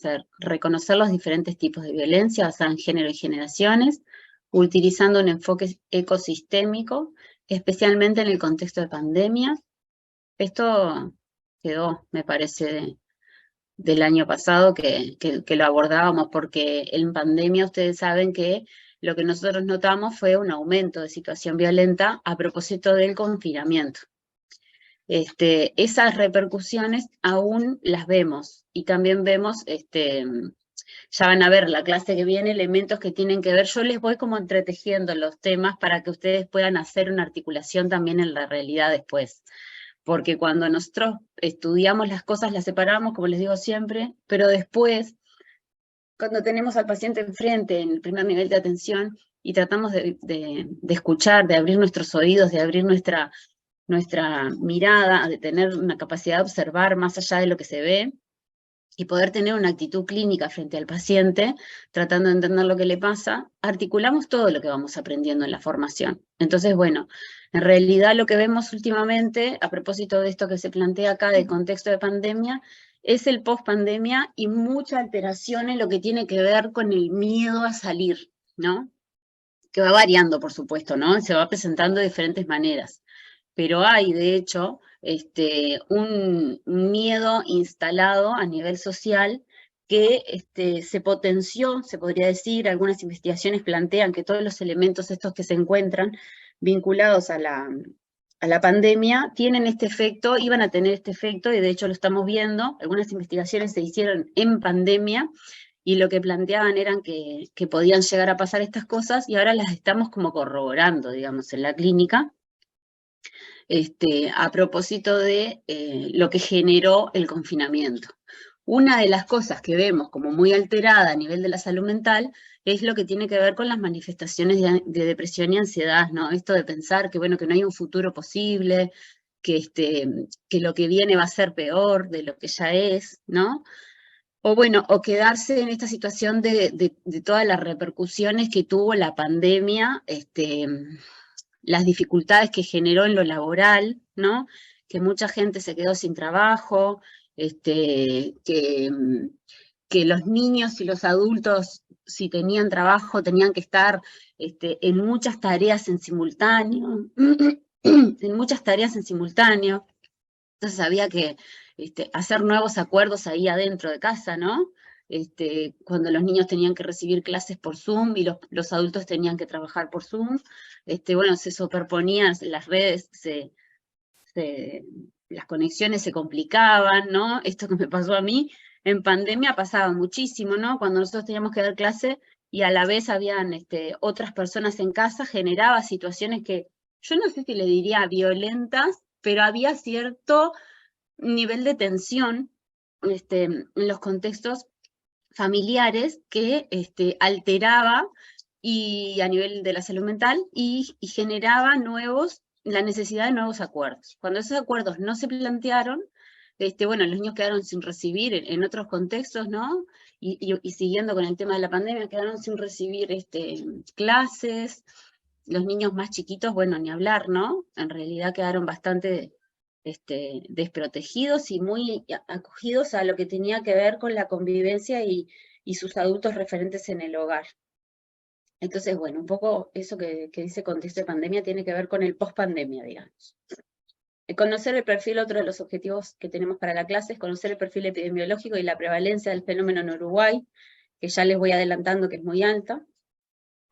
hacer reconocer los diferentes tipos de violencia basada en género y generaciones, utilizando un enfoque ecosistémico, especialmente en el contexto de pandemia. Esto quedó, me parece, del año pasado que lo abordábamos, porque en pandemia ustedes saben que lo que nosotros notamos fue un aumento de situación violenta a propósito del confinamiento. Esas repercusiones aún las vemos, y también vemos, ya van a ver la clase que viene, elementos que tienen que ver, yo les voy como entretejiendo los temas para que ustedes puedan hacer una articulación también en la realidad después. Porque cuando nosotros estudiamos las cosas, las separamos, como les digo siempre, pero después, cuando tenemos al paciente enfrente en el primer nivel de atención y tratamos de escuchar, de abrir nuestros oídos, de abrir nuestra mirada, de tener una capacidad de observar más allá de lo que se ve, y poder tener una actitud clínica frente al paciente, tratando de entender lo que le pasa, articulamos todo lo que vamos aprendiendo en la formación. Entonces, bueno, en realidad lo que vemos últimamente, a propósito de esto que se plantea acá del contexto de pandemia, es el post-pandemia y mucha alteración en lo que tiene que ver con el miedo a salir, ¿no? Que va variando, por supuesto, ¿no? Se va presentando de diferentes maneras. Pero hay, de hecho, un miedo instalado a nivel social que se potenció, se podría decir. Algunas investigaciones plantean que todos los elementos estos que se encuentran vinculados a la pandemia tienen este efecto, iban a tener este efecto, y de hecho lo estamos viendo. Algunas investigaciones se hicieron en pandemia, y lo que planteaban eran que podían llegar a pasar estas cosas, y ahora las estamos como corroborando, digamos, en la clínica, a propósito de lo que generó el confinamiento. Una de las cosas que vemos como muy alterada a nivel de la salud mental es lo que tiene que ver con las manifestaciones de depresión y ansiedad, ¿no? Esto de pensar que, bueno, que no hay un futuro posible, que lo que viene va a ser peor de lo que ya es, ¿no? O bueno, o quedarse en esta situación de todas las repercusiones que tuvo la pandemia, las dificultades que generó en lo laboral, ¿no? Que mucha gente se quedó sin trabajo, que los niños y los adultos, si tenían trabajo, tenían que estar en muchas tareas en simultáneo, en muchas tareas en simultáneo. Entonces había que hacer nuevos acuerdos ahí adentro de casa, ¿no? Cuando los niños tenían que recibir clases por Zoom y los adultos tenían que trabajar por Zoom, bueno, se superponían las redes, las conexiones se complicaban, ¿no? Esto que me pasó a mí, en pandemia pasaba muchísimo, ¿no? Cuando nosotros teníamos que dar clase y a la vez habían otras personas en casa, generaba situaciones que yo no sé si le diría violentas, pero había cierto nivel de tensión en los contextos familiares que alteraba, y a nivel de la salud mental, y generaba la necesidad de nuevos acuerdos. Cuando esos acuerdos no se plantearon, bueno, los niños quedaron sin recibir en otros contextos, ¿no? Y siguiendo con el tema de la pandemia, quedaron sin recibir clases. Los niños más chiquitos, bueno, ni hablar, ¿no? En realidad quedaron bastante desprotegidos y muy acogidos a lo que tenía que ver con la convivencia y sus adultos referentes en el hogar. Entonces, bueno, un poco eso que dice contexto de pandemia tiene que ver con el post-pandemia, digamos. Conocer el perfil, otro de los objetivos que tenemos para la clase es conocer el perfil epidemiológico y la prevalencia del fenómeno en Uruguay, que ya les voy adelantando que es muy alta.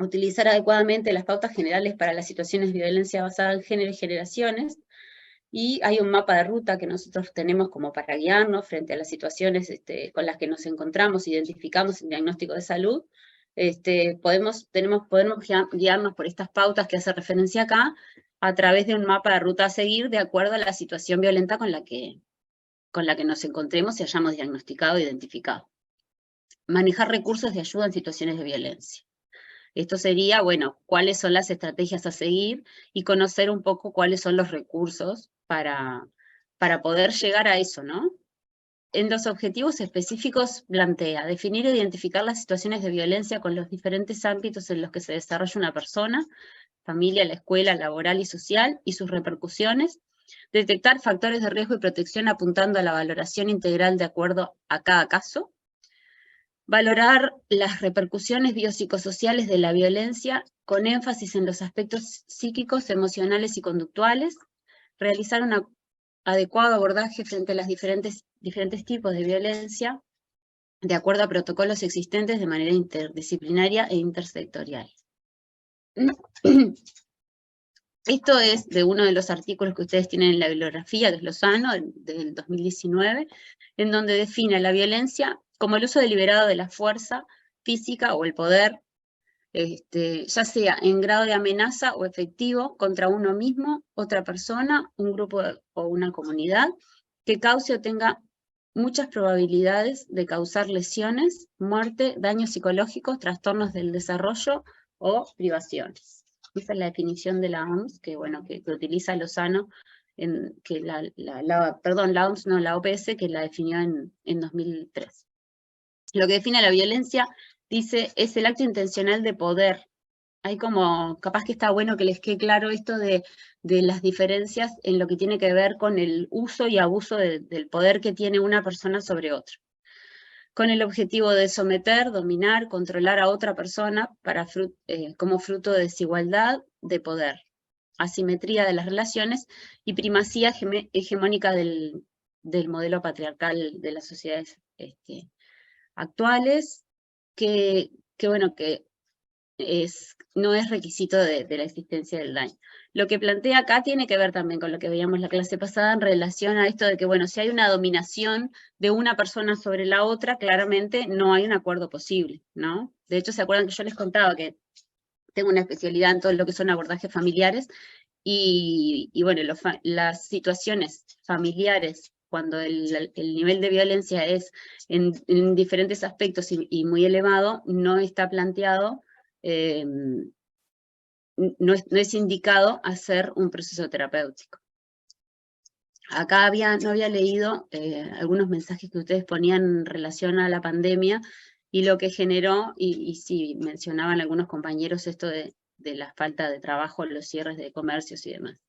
Utilizar adecuadamente las pautas generales para las situaciones de violencia basada en género y generaciones. Y hay un mapa de ruta que nosotros tenemos como para guiarnos frente a las situaciones con las que nos encontramos, identificamos en diagnóstico de salud. Podemos guiarnos por estas pautas que hace referencia acá, a través de un mapa de ruta a seguir de acuerdo a la situación violenta con la que nos encontremos y hayamos diagnosticado e identificado. Manejar recursos de ayuda en situaciones de violencia. Esto sería, bueno, cuáles son las estrategias a seguir y conocer un poco cuáles son los recursos para poder llegar a eso, ¿no? En los objetivos específicos plantea definir e identificar las situaciones de violencia con los diferentes ámbitos en los que se desarrolla una persona, familia, la escuela, laboral y social, y sus repercusiones. Detectar factores de riesgo y protección apuntando a la valoración integral de acuerdo a cada caso. Valorar las repercusiones biopsicosociales de la violencia con énfasis en los aspectos psíquicos, emocionales y conductuales. Realizar un adecuado abordaje frente a los diferentes tipos de violencia, de acuerdo a protocolos existentes de manera interdisciplinaria e intersectorial. Esto es de uno de los artículos que ustedes tienen en la bibliografía, que es Lozano, del 2019, en donde define la violencia como el uso deliberado de la fuerza física o el poder, ya sea en grado de amenaza o efectivo contra uno mismo, otra persona, un grupo o una comunidad, que cause o tenga muchas probabilidades de causar lesiones, muerte, daños psicológicos, trastornos del desarrollo o privaciones. Esa es la definición de la OMS, que utiliza Lozano, la OMS no, la OPS, que la definió en 2003. Lo que define la violencia, dice, es el acto intencional de poder. Hay como, capaz que está bueno que les quede claro esto de las diferencias en lo que tiene que ver con el uso y abuso del poder que tiene una persona sobre otra, con el objetivo de someter, dominar, controlar a otra persona como fruto de desigualdad de poder, asimetría de las relaciones y primacía hegemónica del modelo patriarcal de las sociedades actuales, que no es requisito de la existencia del daño. Lo que plantea acá tiene que ver también con lo que veíamos la clase pasada en relación a esto de que, si hay una dominación de una persona sobre la otra, claramente no hay un acuerdo posible, ¿no? De hecho, ¿se acuerdan que yo les contaba que tengo una especialidad en todo lo que son abordajes familiares? Y las situaciones familiares, cuando el nivel de violencia es en diferentes aspectos y muy elevado, no está planteado, no es indicado hacer un proceso terapéutico. Acá no había leído algunos mensajes que ustedes ponían en relación a la pandemia y lo que generó, y sí, mencionaban algunos compañeros esto de la falta de trabajo, los cierres de comercios y demás.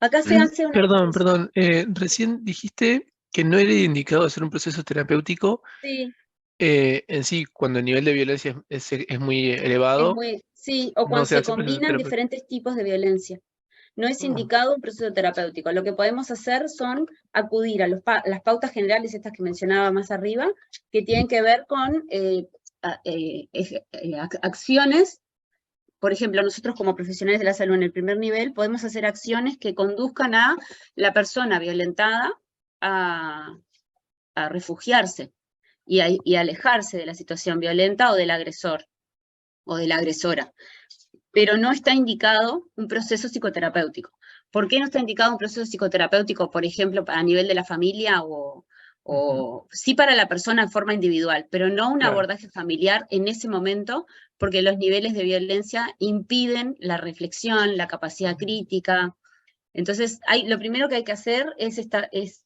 Acá se hace una... Perdón, recién dijiste que no era indicado hacer un proceso terapéutico. Sí. En sí, cuando el nivel de violencia es muy elevado, sí, o no cuando se se hace proceso combinan terapéutico. diferentes tipos de violencia. No es indicado un proceso terapéutico. Lo que podemos hacer son acudir a las pautas generales, estas que mencionaba más arriba, que tienen que ver con acciones. Por ejemplo, nosotros como profesionales de la salud en el primer nivel podemos hacer acciones que conduzcan a la persona violentada a refugiarse y alejarse de la situación violenta o del agresor o de la agresora. Pero no está indicado un proceso psicoterapéutico. ¿Por qué no está indicado un proceso psicoterapéutico, por ejemplo, a nivel de la familia o sí para la persona en forma individual, pero no un abordaje familiar en ese momento, porque los niveles de violencia impiden la reflexión, la capacidad crítica? Entonces, lo primero que hay que hacer es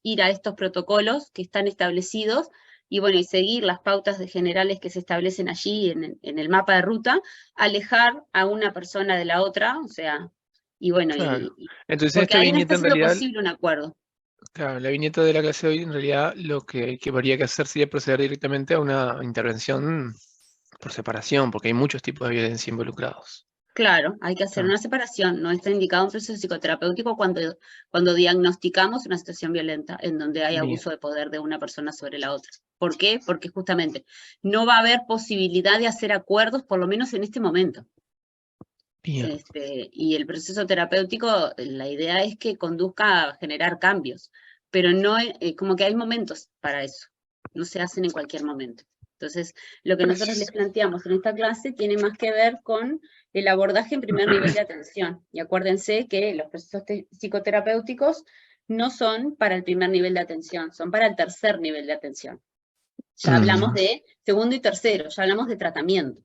ir a estos protocolos que están establecidos y seguir las pautas generales que se establecen allí en el mapa de ruta, alejar a una persona de la otra, Entonces, porque esta ahí no viñeta está en siendo realidad, posible un acuerdo. claro, la viñeta de la clase de hoy, en realidad, lo que habría que hacer sería proceder directamente a una intervención por separación, porque hay muchos tipos de violencia involucrados. Claro, hay que hacer una separación. No está indicado un proceso psicoterapéutico cuando diagnosticamos una situación violenta en donde hay abuso de poder de una persona sobre la otra. ¿Por qué? Porque justamente no va a haber posibilidad de hacer acuerdos, por lo menos en este momento. Y el proceso terapéutico, la idea es que conduzca a generar cambios, pero no como que hay momentos para eso, no se hacen en cualquier momento. Entonces, lo que nosotros les planteamos en esta clase tiene más que ver con el abordaje en primer nivel de atención. Y acuérdense que los procesos psicoterapéuticos no son para el primer nivel de atención, son para el tercer nivel de atención. Ya hablamos de segundo y tercero, ya hablamos de tratamiento.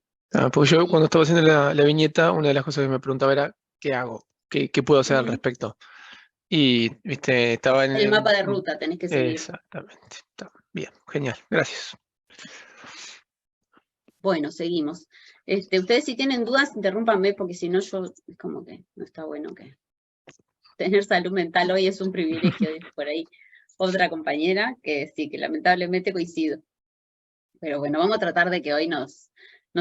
Pues yo cuando estaba haciendo la viñeta, una de las cosas que me preguntaba era, ¿qué hago? ¿Qué puedo hacer al respecto? Y, estaba en el mapa de ruta tenés que seguir. Exactamente. Bien, genial, gracias. Bueno, seguimos. Ustedes si tienen dudas, interrúmpanme, porque si no yo, es como que no está bueno que... Tener salud mental hoy es un privilegio, dijo por ahí otra compañera, que sí, que lamentablemente coincido. Pero bueno, vamos a tratar de que hoy nos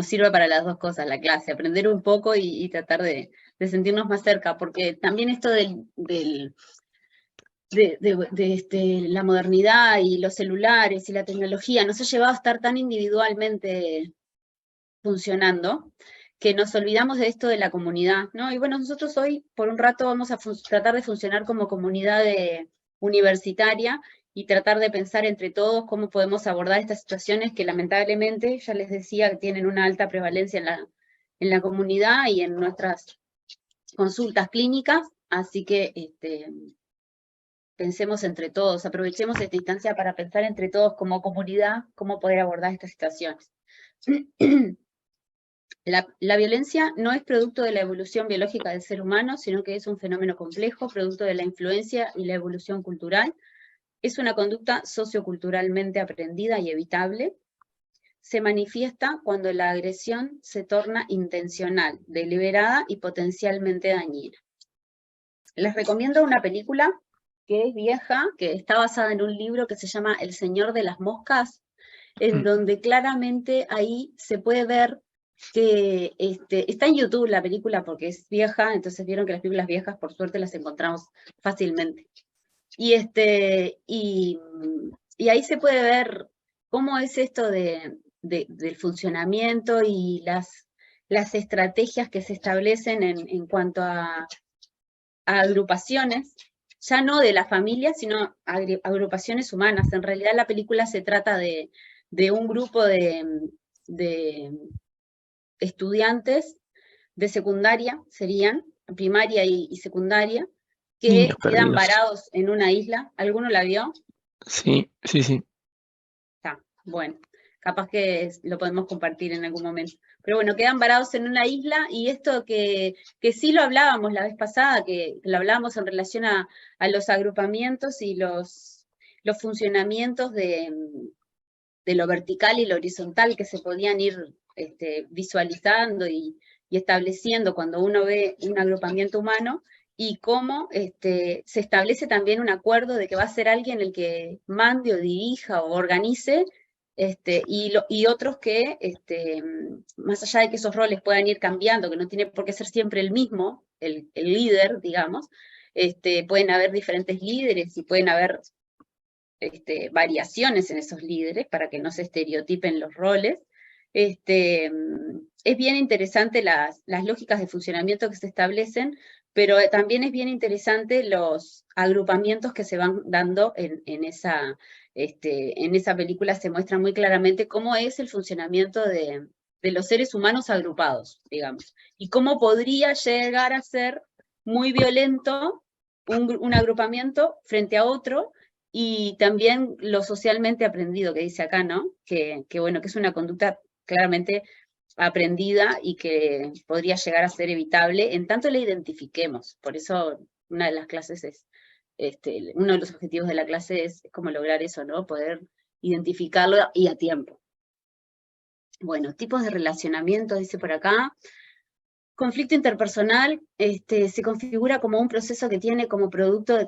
sirva para las dos cosas, la clase, aprender un poco y tratar de sentirnos más cerca, porque también esto de la modernidad y los celulares y la tecnología nos ha llevado a estar tan individualmente funcionando, que nos olvidamos de esto de la comunidad, ¿no? Y bueno, nosotros hoy, por un rato, vamos a tratar de funcionar como comunidad universitaria y tratar de pensar entre todos cómo podemos abordar estas situaciones que lamentablemente, ya les decía, que tienen una alta prevalencia en la comunidad y en nuestras consultas clínicas, así que pensemos entre todos, aprovechemos esta instancia para pensar entre todos como comunidad cómo poder abordar estas situaciones. La violencia no es producto de la evolución biológica del ser humano, sino que es un fenómeno complejo, producto de la influencia y la evolución cultural. Es una conducta socioculturalmente aprendida y evitable. Se manifiesta cuando la agresión se torna intencional, deliberada y potencialmente dañina. Les recomiendo una película que es vieja, que está basada en un libro que se llama El Señor de las Moscas, en donde claramente ahí se puede ver que está en YouTube la película porque es vieja, entonces vieron que las películas viejas por suerte las encontramos fácilmente. Y ahí se puede ver cómo es esto del funcionamiento y las estrategias que se establecen en cuanto a agrupaciones, ya no de la familia, sino agrupaciones humanas. En realidad la película se trata de un grupo de estudiantes de secundaria, serían, primaria y secundaria, que Niños quedan perdidos. varados en una isla. ¿Alguno la vio? Sí, sí, sí. Está, bueno, capaz que lo podemos compartir en algún momento. Pero bueno, quedan varados en una isla, y esto que sí lo hablábamos la vez pasada, que lo hablábamos en relación a los agrupamientos y los funcionamientos de lo vertical y lo horizontal que se podían ir visualizando y estableciendo cuando uno ve un agrupamiento humano, y cómo se establece también un acuerdo de que va a ser alguien el que mande o dirija o organice, y otros que, más allá de que esos roles puedan ir cambiando, que no tiene por qué ser siempre el mismo, el líder, digamos, pueden haber diferentes líderes y pueden haber variaciones en esos líderes para que no se estereotipen los roles. Es bien interesante las lógicas de funcionamiento que se establecen, pero también es bien interesante los agrupamientos que se van dando en esa película. Se muestra muy claramente cómo es el funcionamiento de los seres humanos agrupados, digamos, y cómo podría llegar a ser muy violento un agrupamiento frente a otro, y también lo socialmente aprendido que dice acá, ¿no? Que bueno, que es una conducta claramente aprendida y que podría llegar a ser evitable en tanto la identifiquemos. Por eso una de las clases es, uno de los objetivos de la clase es como lograr eso, ¿no? Poder identificarlo y a tiempo. Bueno, tipos de relacionamiento, dice por acá. Conflicto interpersonal se configura como un proceso que tiene como producto de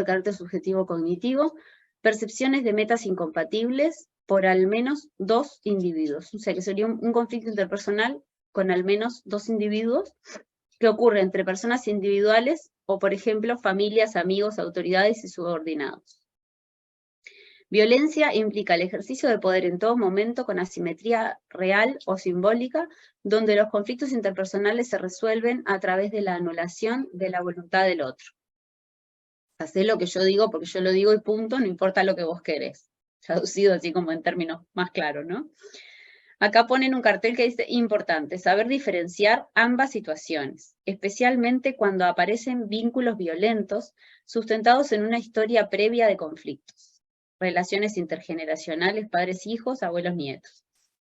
carácter subjetivo cognitivo, percepciones de metas incompatibles por al menos dos individuos. O sea, que sería un conflicto interpersonal con al menos dos individuos, que ocurre entre personas individuales o, por ejemplo, familias, amigos, autoridades y subordinados. Violencia implica el ejercicio de poder en todo momento con asimetría real o simbólica, donde los conflictos interpersonales se resuelven a través de la anulación de la voluntad del otro. Hacé lo que yo digo porque yo lo digo y punto, no importa lo que vos querés. Traducido así como en términos más claros, ¿no? Acá ponen un cartel que dice: importante, saber diferenciar ambas situaciones, especialmente cuando aparecen vínculos violentos sustentados en una historia previa de conflictos, relaciones intergeneracionales, padres-hijos, abuelos-nietos.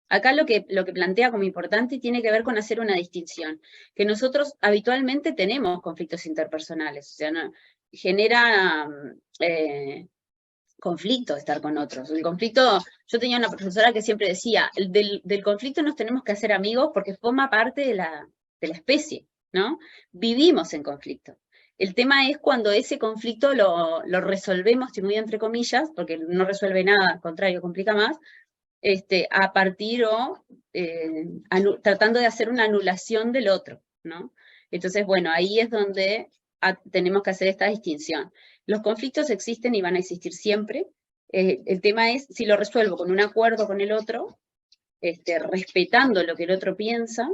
Acá lo que plantea como importante tiene que ver con hacer una distinción, que nosotros habitualmente tenemos conflictos interpersonales, o sea, no, genera conflicto estar con otros. El conflicto, yo tenía una profesora que siempre decía, del conflicto nos tenemos que hacer amigos porque forma parte de la especie, ¿no? Vivimos en conflicto. El tema es cuando ese conflicto lo resolvemos, estoy muy entre comillas, porque no resuelve nada, al contrario, complica más, a partir o tratando de hacer una anulación del otro, ¿no? Entonces, bueno, ahí es donde tenemos que hacer esta distinción. Los conflictos existen y van a existir siempre. El tema es si lo resuelvo con un acuerdo con el otro, respetando lo que el otro piensa,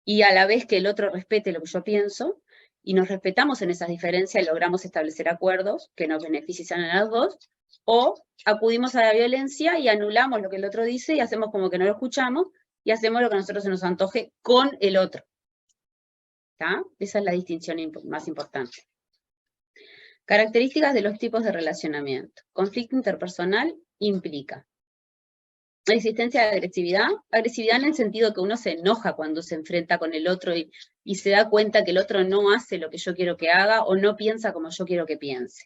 y a la vez que el otro respete lo que yo pienso, y nos respetamos en esas diferencias y logramos establecer acuerdos que nos benefician a los dos, o acudimos a la violencia y anulamos lo que el otro dice y hacemos como que no lo escuchamos y hacemos lo que a nosotros se nos antoje con el otro. ¿Está? Esa es la distinción más importante. Características de los tipos de relacionamiento. Conflicto interpersonal implica la existencia de agresividad en el sentido que uno se enoja cuando se enfrenta con el otro y se da cuenta que el otro no hace lo que yo quiero que haga o no piensa como yo quiero que piense,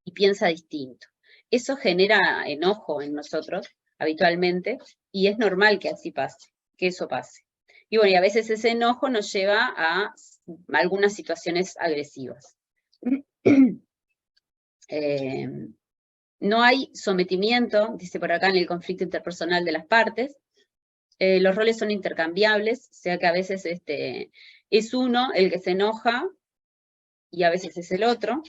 y piensa distinto. Eso genera enojo en nosotros habitualmente y es normal que así pase, que eso pase. Y bueno, y a veces ese enojo nos lleva a algunas situaciones agresivas. No hay sometimiento, dice por acá, en el conflicto interpersonal de las partes. Los roles son intercambiables, o sea que a veces es uno el que se enoja y a veces es el otro.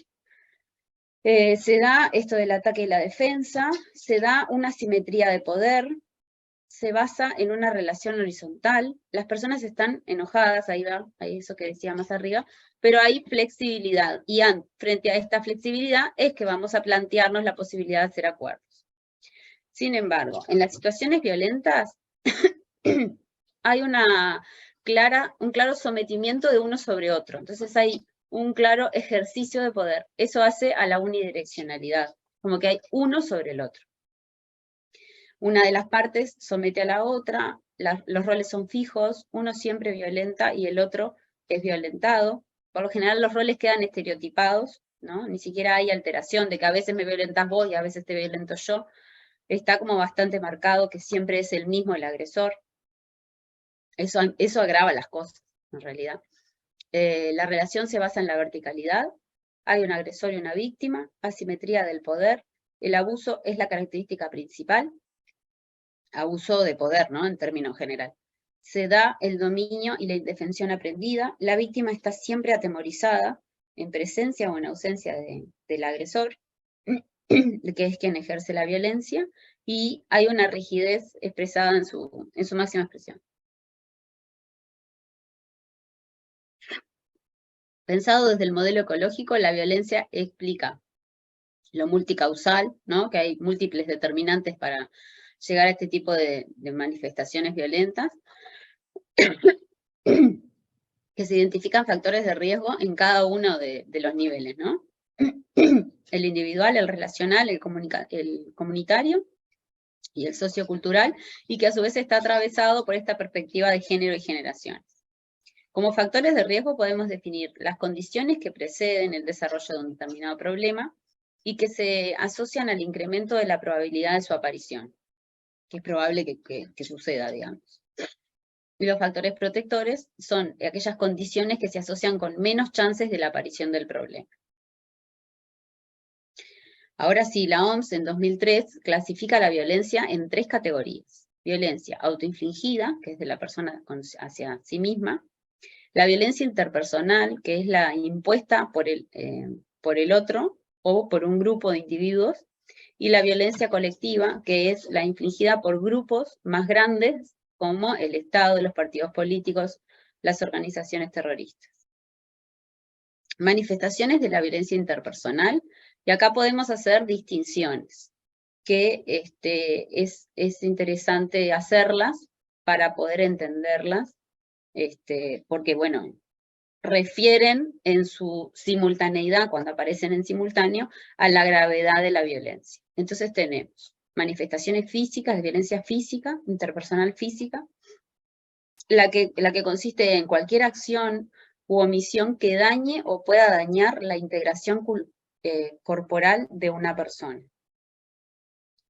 Se da esto del ataque y la defensa, se da una simetría de poder, se basa en una relación horizontal, las personas están enojadas, ahí va, ahí eso que decía más arriba, pero hay flexibilidad, y frente a esta flexibilidad es que vamos a plantearnos la posibilidad de hacer acuerdos. Sin embargo, en las situaciones violentas hay un claro sometimiento de uno sobre otro, entonces hay un claro ejercicio de poder, eso hace a la unidireccionalidad, como que hay uno sobre el otro. Una de las partes somete a la otra, los roles son fijos, uno siempre violenta y el otro es violentado. Por lo general los roles quedan estereotipados, ¿no? Ni siquiera hay alteración de que a veces me violentas vos y a veces te violento yo. Está como bastante marcado que siempre es el mismo el agresor. Eso agrava las cosas, en realidad. La relación se basa en la verticalidad, hay un agresor y una víctima, asimetría del poder, el abuso es la característica principal, abuso de poder, ¿no? En términos general. Se da el dominio y la indefensión aprendida, la víctima está siempre atemorizada, en presencia o en ausencia del agresor, que es quien ejerce la violencia, y hay una rigidez expresada en su máxima expresión. Pensado desde el modelo ecológico, la violencia explica lo multicausal, ¿no? Que hay múltiples determinantes para llegar a este tipo de manifestaciones violentas, que se identifican factores de riesgo en cada uno de los niveles, ¿no? El individual, el relacional, el comunitario y el sociocultural, y que a su vez está atravesado por esta perspectiva de género y generaciones. Como factores de riesgo podemos definir las condiciones que preceden el desarrollo de un determinado problema y que se asocian al incremento de la probabilidad de su aparición, que es probable que suceda, digamos. Y los factores protectores son aquellas condiciones que se asocian con menos chances de la aparición del problema. Ahora sí, la OMS en 2003 clasifica la violencia en 3 categorías. Violencia autoinfligida, que es de la persona hacia sí misma. La violencia interpersonal, que es la impuesta por el otro o por un grupo de individuos. Y la violencia colectiva, que es la infligida por grupos más grandes, como el Estado, los partidos políticos, las organizaciones terroristas. Manifestaciones de la violencia interpersonal, y acá podemos hacer distinciones, que es interesante hacerlas para poder entenderlas, porque, bueno, refieren en su simultaneidad, cuando aparecen en simultáneo, a la gravedad de la violencia. Entonces tenemos manifestaciones físicas, de violencia física, interpersonal física, la que consiste en cualquier acción u omisión que dañe o pueda dañar la integración corporal de una persona.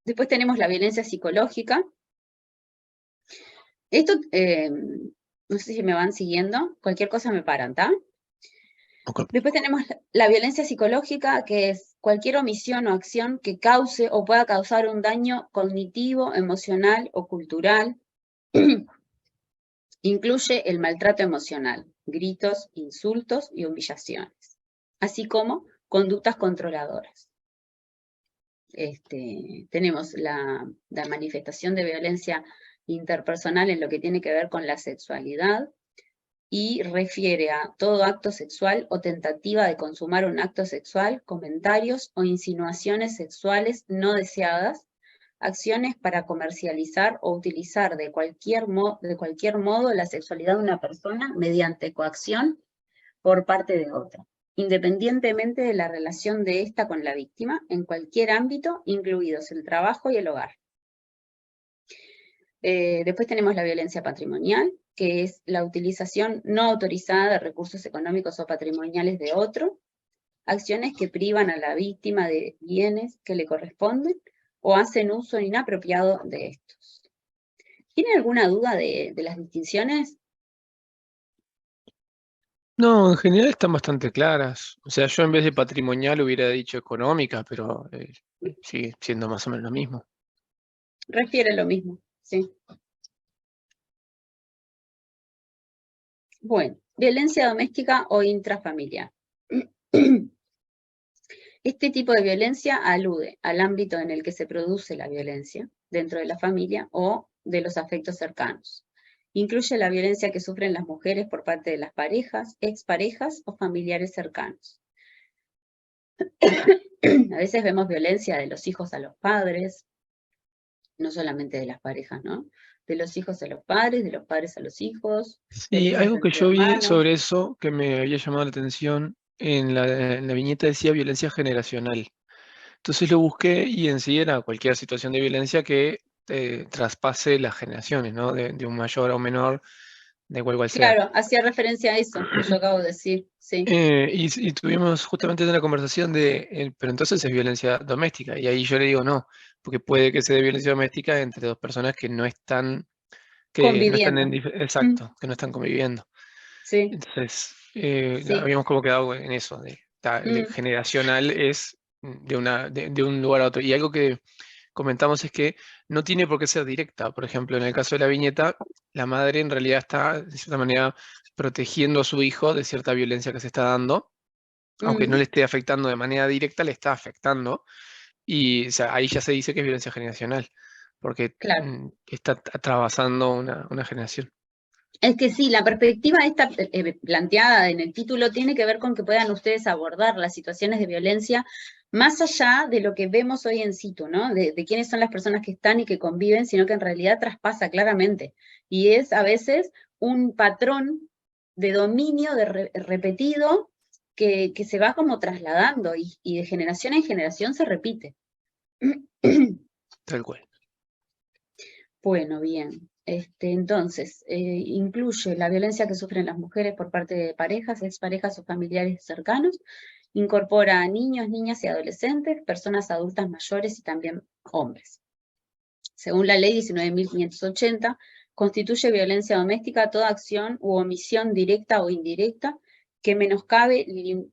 Después tenemos la violencia psicológica. Esto, no sé si me van siguiendo, cualquier cosa me paran, ¿tá? Después tenemos la violencia psicológica, que es cualquier omisión o acción que cause o pueda causar un daño cognitivo, emocional o cultural. Incluye el maltrato emocional, gritos, insultos y humillaciones, así como conductas controladoras. Tenemos la manifestación de violencia interpersonal en lo que tiene que ver con la sexualidad, y refiere a todo acto sexual o tentativa de consumar un acto sexual, comentarios o insinuaciones sexuales no deseadas, acciones para comercializar o utilizar de cualquier modo la sexualidad de una persona mediante coacción por parte de otra, independientemente de la relación de ésta con la víctima, en cualquier ámbito, incluidos el trabajo y el hogar. Después tenemos la violencia patrimonial, que es la utilización no autorizada de recursos económicos o patrimoniales de otro, acciones que privan a la víctima de bienes que le corresponden o hacen uso inapropiado de estos. ¿Tiene alguna duda de las distinciones? No, en general están bastante claras. O sea, yo en vez de patrimonial hubiera dicho económica, pero sigue siendo más o menos lo mismo. Refiere lo mismo, sí. Bueno, violencia doméstica o intrafamiliar. Este tipo de violencia alude al ámbito en el que se produce la violencia, dentro de la familia o de los afectos cercanos. Incluye la violencia que sufren las mujeres por parte de las parejas, exparejas o familiares cercanos. A veces vemos violencia de los hijos a los padres, no solamente de las parejas, ¿no? De los hijos a los padres, de los padres a los hijos, Sí, violencia algo que entre yo vi hermanos. sobre eso que me había llamado la atención, en la viñeta decía violencia generacional. Entonces lo busqué y en sí era cualquier situación de violencia que traspase las generaciones, ¿no? De un mayor a un menor, de cual sea. Claro, hacía referencia a eso que yo acabo de decir, sí. Y tuvimos justamente una conversación pero entonces es violencia doméstica. Y ahí yo le digo no, porque puede que sea de violencia doméstica entre dos personas que no están, Conviviendo. exacto, que no están conviviendo. Sí, Entonces, sí. habíamos como quedado en eso, de generacional es de un lugar a otro. Y algo que comentamos es que no tiene por qué ser directa. Por ejemplo, en el caso de la viñeta, la madre en realidad está, de cierta manera, protegiendo a su hijo de cierta violencia que se está dando, aunque no le esté afectando de manera directa, le está afectando. Y o sea, ahí ya se dice que es violencia generacional, porque Claro. está atravesando una generación. Es que sí, la perspectiva esta planteada en el título tiene que ver con que puedan ustedes abordar las situaciones de violencia más allá de lo que vemos hoy en situ, ¿no? De quiénes son las personas que están y que conviven, sino que en realidad traspasa claramente. Y es a veces un patrón de dominio repetido que se va como trasladando y de generación en generación se repite. Tal cual. Bueno, bien. Entonces, incluye la violencia que sufren las mujeres por parte de parejas, exparejas o familiares cercanos, incorpora a niños, niñas y adolescentes, personas adultas mayores y también hombres. Según la ley 19.580, constituye violencia doméstica toda acción u omisión directa o indirecta que menoscabe,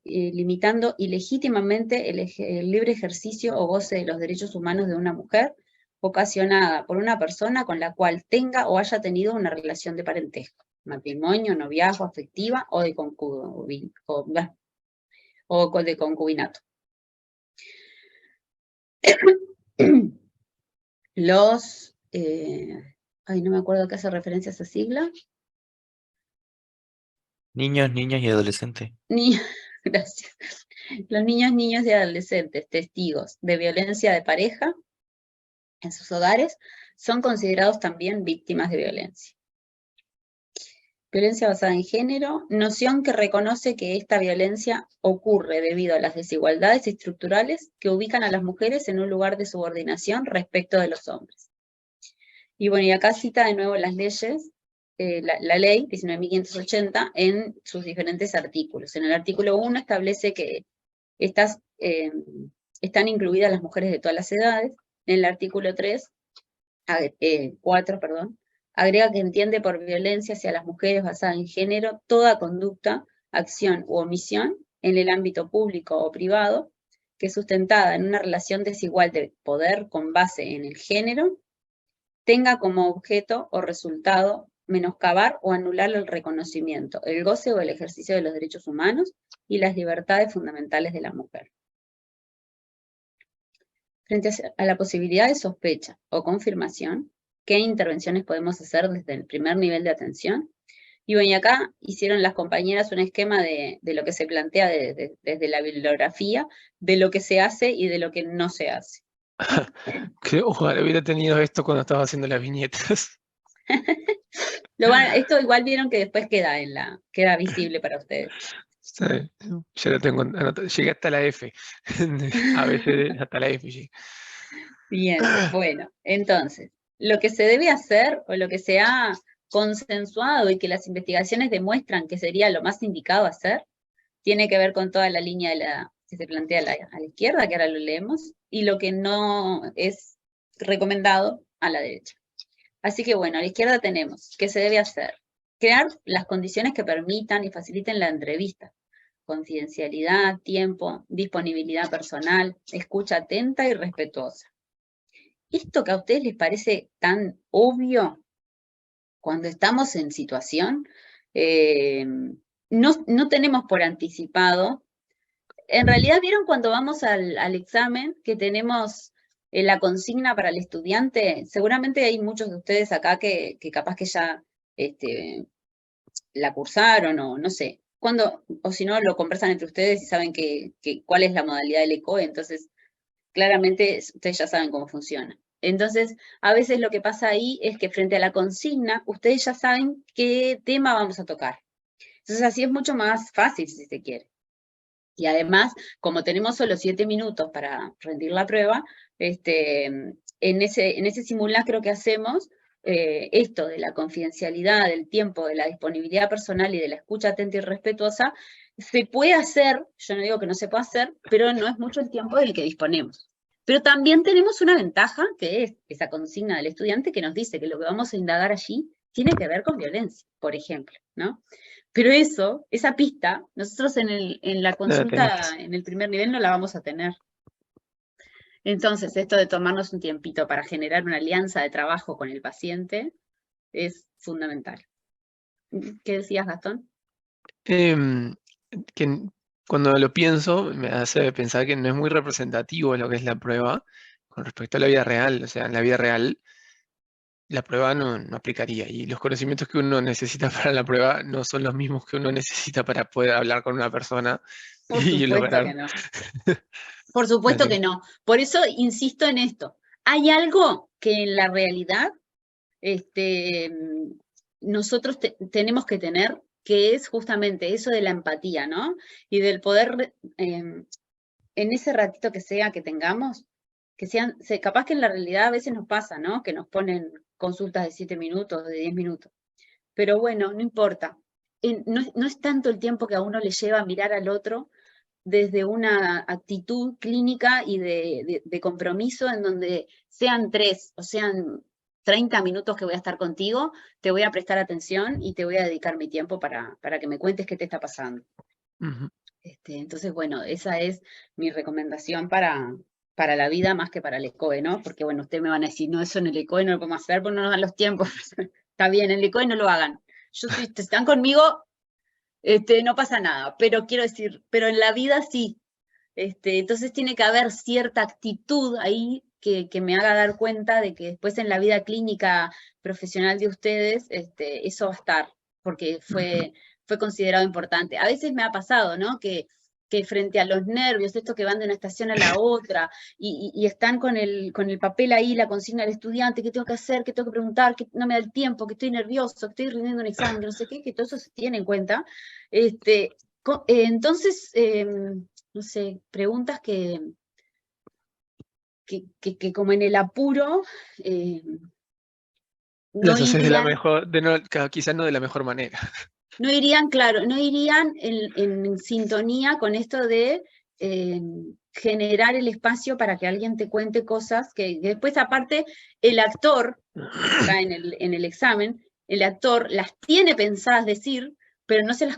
limitando ilegítimamente el libre ejercicio o goce de los derechos humanos de una mujer, ocasionada por una persona con la cual tenga o haya tenido una relación de parentesco, matrimonio, noviazgo, afectiva o de concubinato. Los, no me acuerdo a qué hace referencia esa sigla. Niños, niñas y adolescentes. Gracias. Los niños, niños y adolescentes testigos de violencia de pareja en sus hogares son considerados también víctimas de violencia. Violencia basada en género, noción que reconoce que esta violencia ocurre debido a las desigualdades estructurales que ubican a las mujeres en un lugar de subordinación respecto de los hombres. Y bueno, y acá cita de nuevo las leyes, la ley 19.580 en sus diferentes artículos. En el artículo 1 establece que están incluidas las mujeres de todas las edades. En el artículo 4, agrega que entiende por violencia hacia las mujeres basada en género toda conducta acción u omisión en el ámbito público o privado, que sustentada en una relación desigual de poder con base en el género, tenga como objeto o resultado menoscabar o anular el reconocimiento, el goce o el ejercicio de los derechos humanos y las libertades fundamentales de la mujer. Frente a la posibilidad de sospecha o confirmación, ¿qué intervenciones podemos hacer desde el primer nivel de atención? Y bueno, y acá hicieron las compañeras un esquema de lo que se plantea desde la bibliografía, de lo que se hace y de lo que no se hace. Que ojalá hubiera tenido esto cuando estaba haciendo las viñetas. Esto igual vieron que después queda visible para ustedes. Sí, ya lo tengo anotado. Llegué hasta la F. A veces hasta la F llegué. Bien, bueno, entonces, lo que se debe hacer o lo que se ha consensuado y que las investigaciones demuestran que sería lo más indicado hacer, tiene que ver con toda la línea que se plantea a la izquierda, que ahora lo leemos, y lo que no es recomendado a la derecha. Así que bueno, a la izquierda tenemos, ¿qué se debe hacer? Crear las condiciones que permitan y faciliten la entrevista. Confidencialidad, tiempo, disponibilidad personal, escucha atenta y respetuosa. Esto que a ustedes les parece tan obvio cuando estamos en situación, no tenemos por anticipado. En realidad, ¿vieron cuando vamos al examen que tenemos la consigna para el estudiante? Seguramente hay muchos de ustedes acá que capaz que ya la cursaron o no sé. O si no, lo conversan entre ustedes y saben cuál es la modalidad del ECOE, entonces claramente ustedes ya saben cómo funciona. Entonces, a veces lo que pasa ahí es que frente a la consigna, ustedes ya saben qué tema vamos a tocar. Entonces, así es mucho más fácil, si se quiere. Y además, como tenemos solo 7 minutos para rendir la prueba, en ese simulacro que hacemos, esto de la confidencialidad, del tiempo, de la disponibilidad personal y de la escucha atenta y respetuosa, se puede hacer, yo no digo que no se pueda hacer, pero no es mucho el tiempo del que disponemos. Pero también tenemos una ventaja, que es esa consigna del estudiante que nos dice que lo que vamos a indagar allí tiene que ver con violencia, por ejemplo, ¿no? Pero esa pista, nosotros en la consulta, en el primer nivel, no la vamos a tener. Entonces, esto de tomarnos un tiempito para generar una alianza de trabajo con el paciente es fundamental. ¿Qué decías, Gastón? Que cuando lo pienso, me hace pensar que no es muy representativo lo que es la prueba con respecto a la vida real. O sea, en la vida real, la prueba no aplicaría. Y los conocimientos que uno necesita para la prueba no son los mismos que uno necesita para poder hablar con una persona Por y supuesto lograr. que no. Por supuesto que no. Por eso insisto en esto. Hay algo que en la realidad nosotros tenemos que tener, que es justamente eso de la empatía, ¿no? Y del poder, en ese ratito que tengamos, capaz que en la realidad a veces nos pasa, ¿no? Que nos ponen consultas de 7 minutos, de 10 minutos. Pero bueno, no importa. No es tanto el tiempo que a uno le lleva a mirar al otro desde una actitud clínica y de compromiso en donde sean 3 o sean 30 minutos que voy a estar contigo, te voy a prestar atención y te voy a dedicar mi tiempo para que me cuentes qué te está pasando. Uh-huh. Entonces, bueno, esa es mi recomendación para la vida más que para el ECOE, ¿no? Porque, bueno, ustedes me van a decir, no, eso en el ECOE no lo podemos hacer porque no nos dan los tiempos. Está bien, en el ECOE no lo hagan. Si están conmigo, no pasa nada, pero quiero decir, pero en la vida sí. Entonces tiene que haber cierta actitud ahí que me haga dar cuenta de que después en la vida clínica profesional de ustedes, eso va a estar, porque fue considerado importante. A veces me ha pasado, ¿no? Que frente a los nervios, esto que van de una estación a la otra, y están con el papel ahí, la consigna del estudiante, qué tengo que hacer, qué tengo que preguntar, que no me da el tiempo, que estoy nervioso, que estoy rindiendo un examen, que no sé qué, que todo eso se tiene en cuenta. Entonces, no sé, preguntas que como en el apuro, Las haces de la mejor, quizás no de la mejor manera. No irían, claro, no irían en sintonía con esto de generar el espacio para que alguien te cuente cosas que después, aparte, el actor, está en el examen, el actor las tiene pensadas decir, pero no se las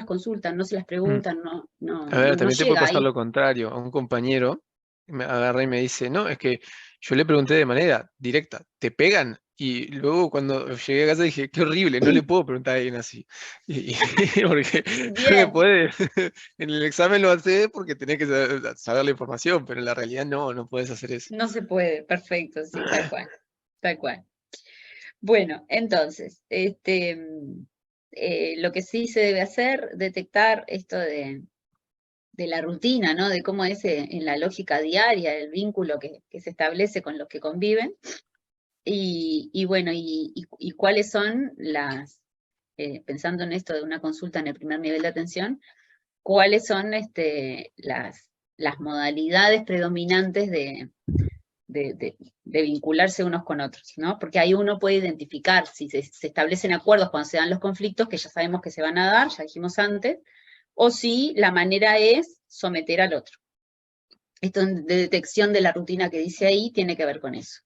consultan, no se las preguntan, no A ver, también te puede llega pasar ahí. lo contrario. A un compañero me agarra y me dice, no, es que yo le pregunté de manera directa, ¿te pegan? Y luego cuando llegué a casa dije, qué horrible, no le puedo preguntar a alguien así. Porque no le Bien, puede. En el examen lo haces porque tenés que saber la información, pero en la realidad no puedes hacer eso. no se puede, perfecto, sí, tal cual, tal cual. Bueno, entonces, lo que sí se debe hacer, detectar esto de la rutina, ¿no? De cómo es en la lógica diaria, el vínculo que se establece con los que conviven, y bueno, y cuáles son pensando en esto de una consulta en el primer nivel de atención, cuáles son las modalidades predominantes de vincularse unos con otros, ¿no? Porque ahí uno puede identificar si se establecen acuerdos cuando se dan los conflictos, que ya sabemos que se van a dar, ya dijimos antes, o si la manera es someter al otro. Esto de detección de la rutina que dice ahí tiene que ver con eso.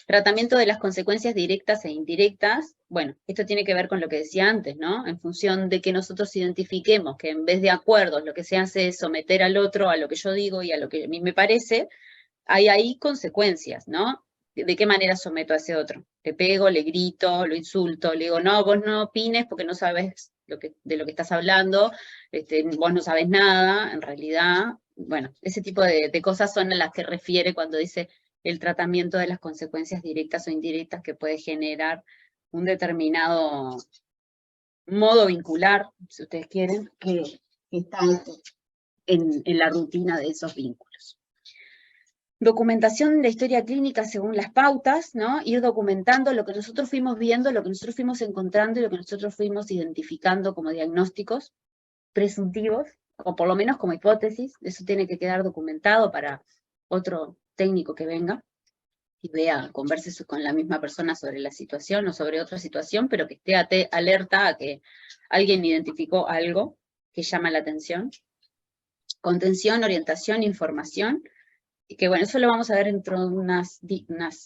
Tratamiento de las consecuencias directas e indirectas, bueno, esto tiene que ver con lo que decía antes, ¿no? En función de que nosotros identifiquemos que en vez de acuerdos lo que se hace es someter al otro a lo que yo digo y a lo que a mí me parece, hay ahí consecuencias, ¿no? ¿De qué manera someto a ese otro? Le pego, le grito, lo insulto, le digo, no, vos no opines porque no sabes de lo que estás hablando, vos no sabes nada, en realidad, bueno, ese tipo de cosas son a las que refiere cuando dice el tratamiento de las consecuencias directas o indirectas que puede generar un determinado modo vincular, si ustedes quieren, que está en la rutina de esos vínculos. Documentación de historia clínica según las pautas, ¿no? Ir documentando lo que nosotros fuimos viendo, lo que nosotros fuimos encontrando y lo que nosotros fuimos identificando como diagnósticos presuntivos, o por lo menos como hipótesis. Eso tiene que quedar documentado para otro técnico que venga y vea, converse con la misma persona sobre la situación o sobre otra situación, pero que esté alerta a que alguien identificó algo que llama la atención. Contención, orientación, información, que bueno, eso lo vamos a ver dentro de unas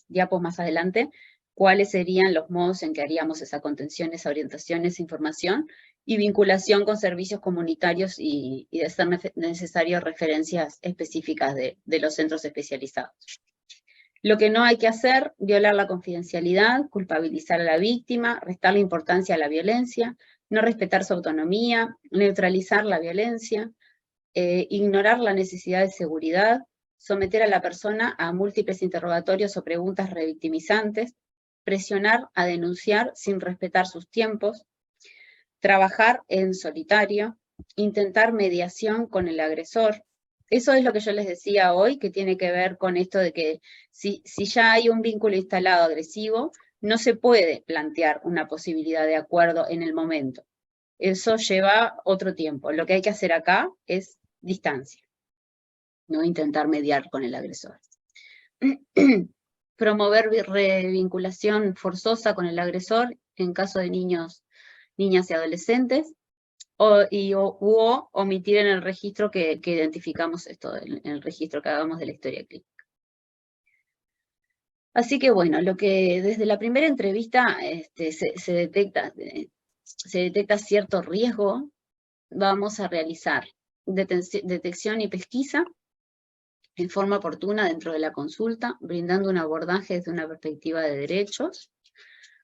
diapos más adelante, cuáles serían los modos en que haríamos esa contención, esa orientación, esa información, y vinculación con servicios comunitarios y de ser necesarias referencias específicas de los centros especializados. Lo que no hay que hacer, violar la confidencialidad, culpabilizar a la víctima, restarle importancia a la violencia, no respetar su autonomía, neutralizar la violencia, ignorar la necesidad de seguridad, someter a la persona a múltiples interrogatorios o preguntas revictimizantes, presionar a denunciar sin respetar sus tiempos, trabajar en solitario, intentar mediación con el agresor. Eso es lo que yo les decía hoy, que tiene que ver con esto de que si ya hay un vínculo instalado agresivo, no se puede plantear una posibilidad de acuerdo en el momento. Eso lleva otro tiempo. Lo que hay que hacer acá es distancia, no intentar mediar con el agresor. Promover revinculación forzosa con el agresor en caso de niños, niñas y adolescentes, o omitir en el registro que identificamos esto, en el registro que hagamos de la historia clínica. Así que bueno, lo que desde la primera entrevista se detecta cierto riesgo, vamos a realizar detección y pesquisa en forma oportuna dentro de la consulta, brindando un abordaje desde una perspectiva de derechos,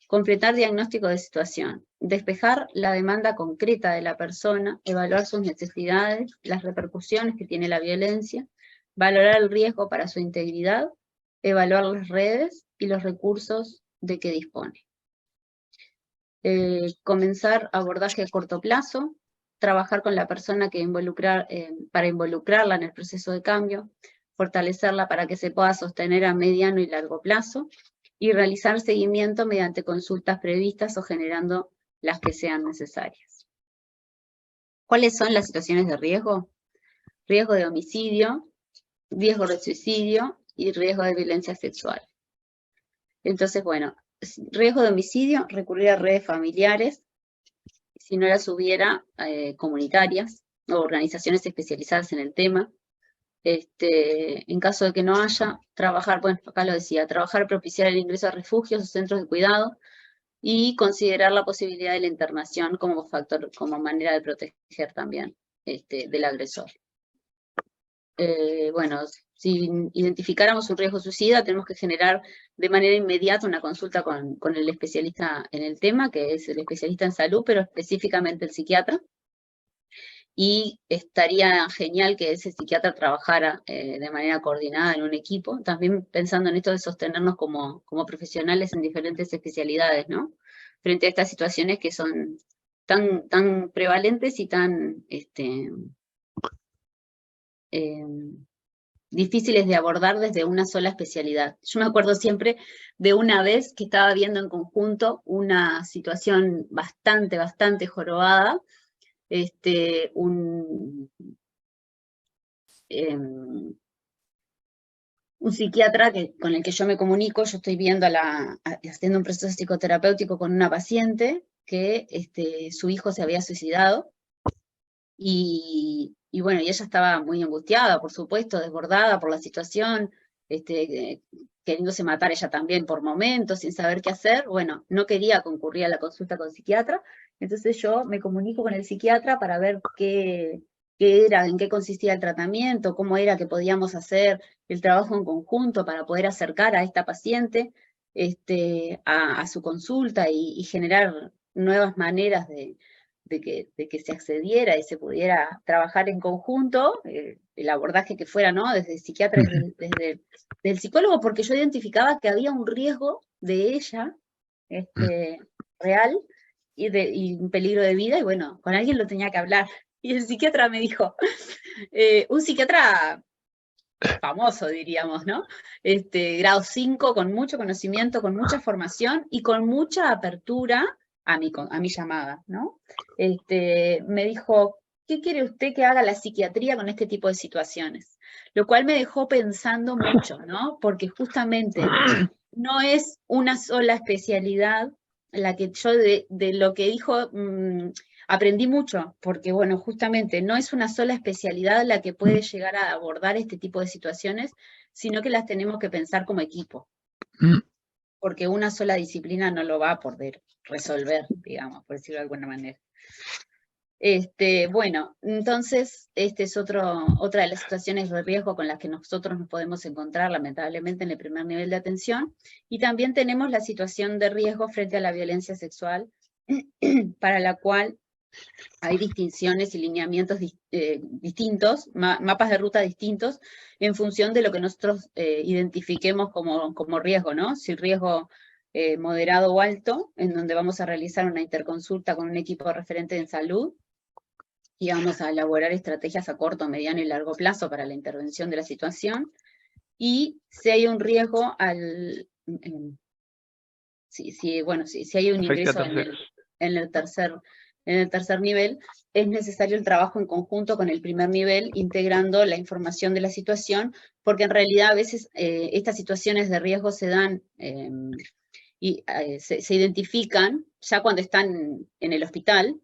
completar diagnóstico de situación, despejar la demanda concreta de la persona, evaluar sus necesidades, las repercusiones que tiene la violencia, valorar el riesgo para su integridad, evaluar las redes y los recursos de que dispone. Comenzar abordaje a corto plazo, trabajar con la persona para involucrarla en el proceso de cambio, fortalecerla para que se pueda sostener a mediano y largo plazo, y realizar seguimiento mediante consultas previstas o generando las que sean necesarias. ¿Cuáles son las situaciones de riesgo? Riesgo de homicidio, riesgo de suicidio y riesgo de violencia sexual. Entonces, bueno, riesgo de homicidio, recurrir a redes familiares, si no las hubiera, comunitarias o organizaciones especializadas en el tema. En caso de que no haya, trabajar, bueno, acá lo decía, trabajar, propiciar el ingreso a refugios o centros de cuidado, y considerar la posibilidad de la internación como factor, como manera de proteger también del agresor. Bueno, si identificáramos un riesgo suicida, tenemos que generar de manera inmediata una consulta con el especialista en el tema, que es el especialista en salud, pero específicamente el psiquiatra. Y estaría genial que ese psiquiatra trabajara de manera coordinada en un equipo, también pensando en esto de sostenernos como profesionales en diferentes especialidades, ¿no? Frente a estas situaciones que son tan prevalentes y tan difíciles de abordar desde una sola especialidad. Yo me acuerdo siempre de una vez que estaba viendo en conjunto una situación bastante jorobada, un psiquiatra con el que yo me comunico. Yo estoy viendo haciendo un proceso psicoterapéutico con una paciente que su hijo se había suicidado, y bueno, y ella estaba muy angustiada, por supuesto, desbordada por la situación, queriéndose matar ella también por momentos, sin saber qué hacer. Bueno, no quería concurrir a la consulta con el psiquiatra, entonces yo me comunico con el psiquiatra para ver qué era, en qué consistía el tratamiento, cómo era que podíamos hacer el trabajo en conjunto para poder acercar a esta paciente a su consulta y generar nuevas maneras de que se accediera y se pudiera trabajar en conjunto, el abordaje que fuera, ¿no? Desde el psiquiatra, desde el psicólogo, porque yo identificaba que había un riesgo de ella, real, y un peligro de vida, y bueno, con alguien lo tenía que hablar. Y el psiquiatra me dijo, un psiquiatra famoso, diríamos, ¿no? Grado 5, con mucho conocimiento, con mucha formación y con mucha apertura a mi llamada, ¿no? Me dijo, ¿qué quiere usted que haga la psiquiatría con este tipo de situaciones? Lo cual me dejó pensando mucho, ¿no? Porque justamente no es una sola especialidad la que yo de lo que dijo aprendí mucho, porque bueno, justamente no es una sola especialidad la que puede llegar a abordar este tipo de situaciones, sino que las tenemos que pensar como equipo, porque una sola disciplina no lo va a poder resolver, digamos, por decirlo de alguna manera. Bueno, entonces, es otra de las situaciones de riesgo con las que nosotros nos podemos encontrar, lamentablemente, en el primer nivel de atención. Y también tenemos la situación de riesgo frente a la violencia sexual, para la cual hay distinciones y lineamientos distintos, mapas de ruta distintos, en función de lo que nosotros identifiquemos como riesgo, ¿no? Si riesgo moderado o alto, en donde vamos a realizar una interconsulta con un equipo referente en salud, y vamos a elaborar estrategias a corto, mediano y largo plazo para la intervención de la situación. Y si hay un riesgo si hay un ingreso en el tercer nivel, es necesario el trabajo en conjunto con el primer nivel, integrando la información de la situación, porque en realidad a veces estas situaciones de riesgo se dan y se identifican ya cuando están en el hospital,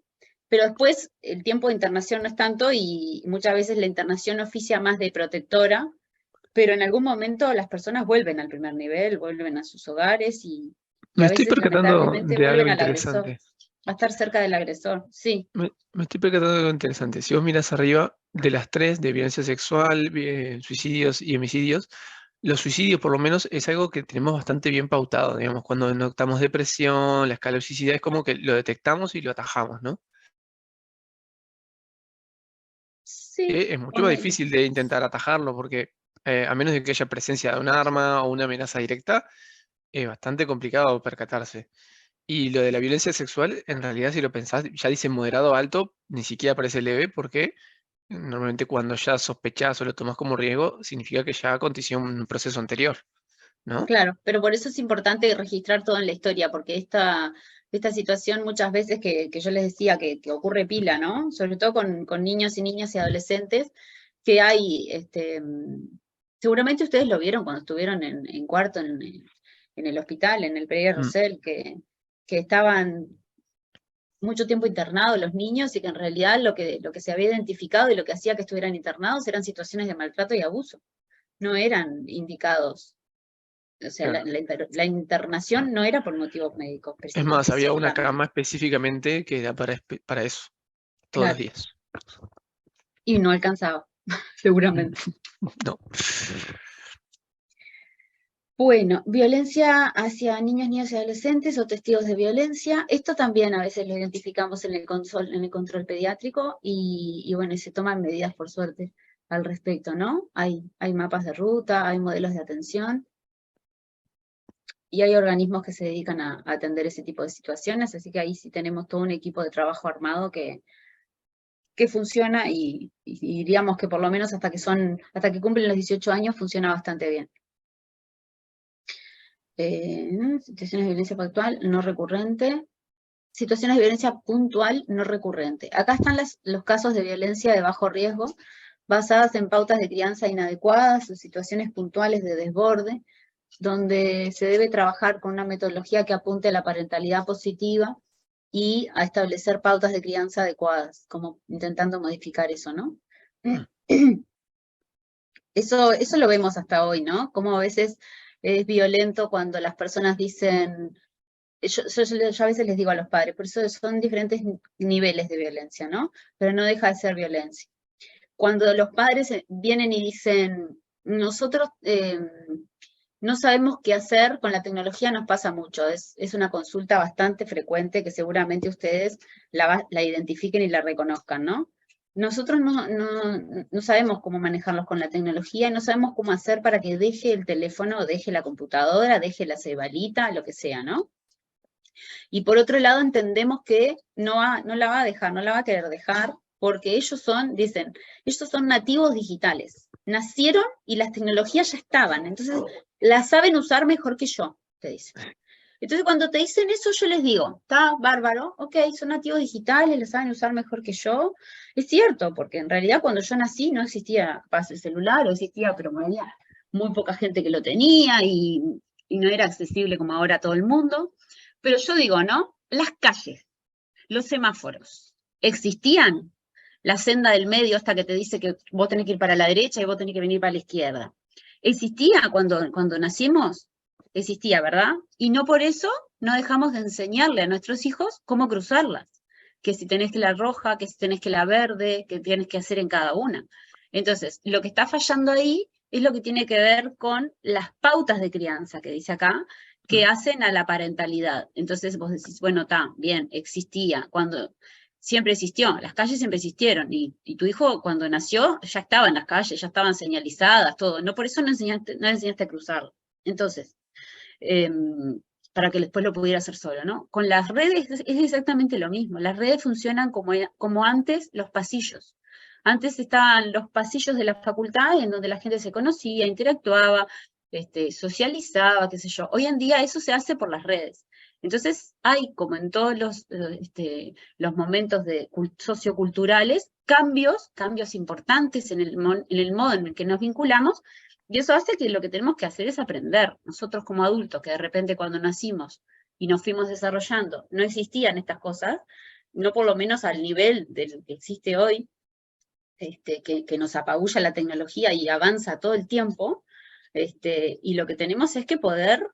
pero después el tiempo de internación no es tanto, y muchas veces la internación oficia más de protectora, pero en algún momento las personas vuelven al primer nivel, vuelven a sus hogares, y Me a estoy veces percatando lamentablemente de algo vuelven al agresor, interesante. a estar cerca del agresor, sí. Me estoy percatando de algo interesante. Si vos miras arriba, de las tres, de violencia sexual, suicidios y homicidios, los suicidios por lo menos es algo que tenemos bastante bien pautado, digamos, cuando notamos depresión, la escala de suicidio, es como que lo detectamos y lo atajamos, ¿no? Sí, Es mucho más ponele. difícil de intentar atajarlo porque a menos de que haya presencia de un arma o una amenaza directa, es bastante complicado percatarse. Y lo de la violencia sexual, en realidad, si lo pensás, ya dice moderado o alto, ni siquiera parece leve, porque normalmente cuando ya sospechás o lo tomás como riesgo, significa que ya aconteció un proceso anterior, ¿no? Claro, pero por eso es importante registrar todo en la historia, porque esta situación muchas veces que yo les decía que ocurre pila, ¿no? Sobre todo con niños y niñas y adolescentes, que hay, seguramente ustedes lo vieron cuando estuvieron en cuarto en el hospital, en el Pereira Rosell, que estaban mucho tiempo internados los niños, y que en realidad lo que se había identificado y lo que hacía que estuvieran internados eran situaciones de maltrato y abuso, no eran indicados O sea, Claro. la internación no era por motivos médicos, Es más, había una específicamente. cama específicamente que era para eso, todos los Claro, días. y no alcanzaba, seguramente. No. Bueno, violencia hacia niños, niñas y adolescentes o testigos de violencia. Esto también a veces lo identificamos en el control pediátrico y bueno, y se toman medidas por suerte al respecto, ¿no? Hay mapas de ruta, hay modelos de atención y hay organismos que se dedican a atender ese tipo de situaciones, así que ahí sí tenemos todo un equipo de trabajo armado que funciona y diríamos que por lo menos hasta que cumplen los 18 años funciona bastante bien. Situaciones de violencia puntual no recurrente. Situaciones de violencia puntual no recurrente. Acá están los casos de violencia de bajo riesgo, basadas en pautas de crianza inadecuadas o situaciones puntuales de desborde, donde se debe trabajar con una metodología que apunte a la parentalidad positiva y a establecer pautas de crianza adecuadas, como intentando modificar eso, ¿no? Eso lo vemos hasta hoy, ¿no? Como a veces es violento cuando las personas dicen, yo a veces les digo a los padres, por eso son diferentes niveles de violencia, ¿no? Pero no deja de ser violencia. Cuando los padres vienen y dicen, nosotros no sabemos qué hacer con la tecnología, nos pasa mucho, es una consulta bastante frecuente que seguramente ustedes la identifiquen y la reconozcan, ¿no? Nosotros no sabemos cómo manejarlos con la tecnología y no sabemos cómo hacer para que deje el teléfono, deje la computadora, deje la cebalita, lo que sea, ¿no? Y por otro lado entendemos que no la va a dejar, no la va a querer dejar, porque ellos dicen, ellos son nativos digitales. Nacieron y las tecnologías ya estaban, entonces las saben usar mejor que yo, te dicen. Entonces cuando te dicen eso yo les digo, está bárbaro, ok, son nativos digitales, las saben usar mejor que yo. Es cierto, porque en realidad cuando yo nací no existía el celular, o existía, pero había muy poca gente que lo tenía y no era accesible como ahora a todo el mundo. Pero yo digo, ¿no? Las calles, los semáforos, ¿existían? La senda del medio hasta que te dice que vos tenés que ir para la derecha y vos tenés que venir para la izquierda. ¿Existía cuando nacimos? Existía, ¿verdad? Y no por eso no dejamos de enseñarle a nuestros hijos cómo cruzarlas. Que si tenés que la roja, que si tenés que la verde, que tienes que hacer en cada una. Entonces, lo que está fallando ahí es lo que tiene que ver con las pautas de crianza que dice acá, que hacen a la parentalidad. Entonces vos decís, bueno, está, bien, existía, siempre existió, las calles siempre existieron, y tu hijo cuando nació ya estaba en las calles, ya estaban señalizadas, todo, no por eso no enseñaste a cruzar. Entonces, para que después lo pudiera hacer solo, ¿no? Con las redes es exactamente lo mismo, las redes funcionan como antes los pasillos. Antes estaban los pasillos de la facultad en donde la gente se conocía, interactuaba, socializaba, qué sé yo. Hoy en día eso se hace por las redes. Entonces hay, como en todos los momentos socioculturales, cambios importantes en el modo en el que nos vinculamos, y eso hace que lo que tenemos que hacer es aprender. Nosotros como adultos, que de repente cuando nacimos y nos fuimos desarrollando, no existían estas cosas, no por lo menos al nivel del que existe hoy, que nos apabulla la tecnología y avanza todo el tiempo, y lo que tenemos es que poder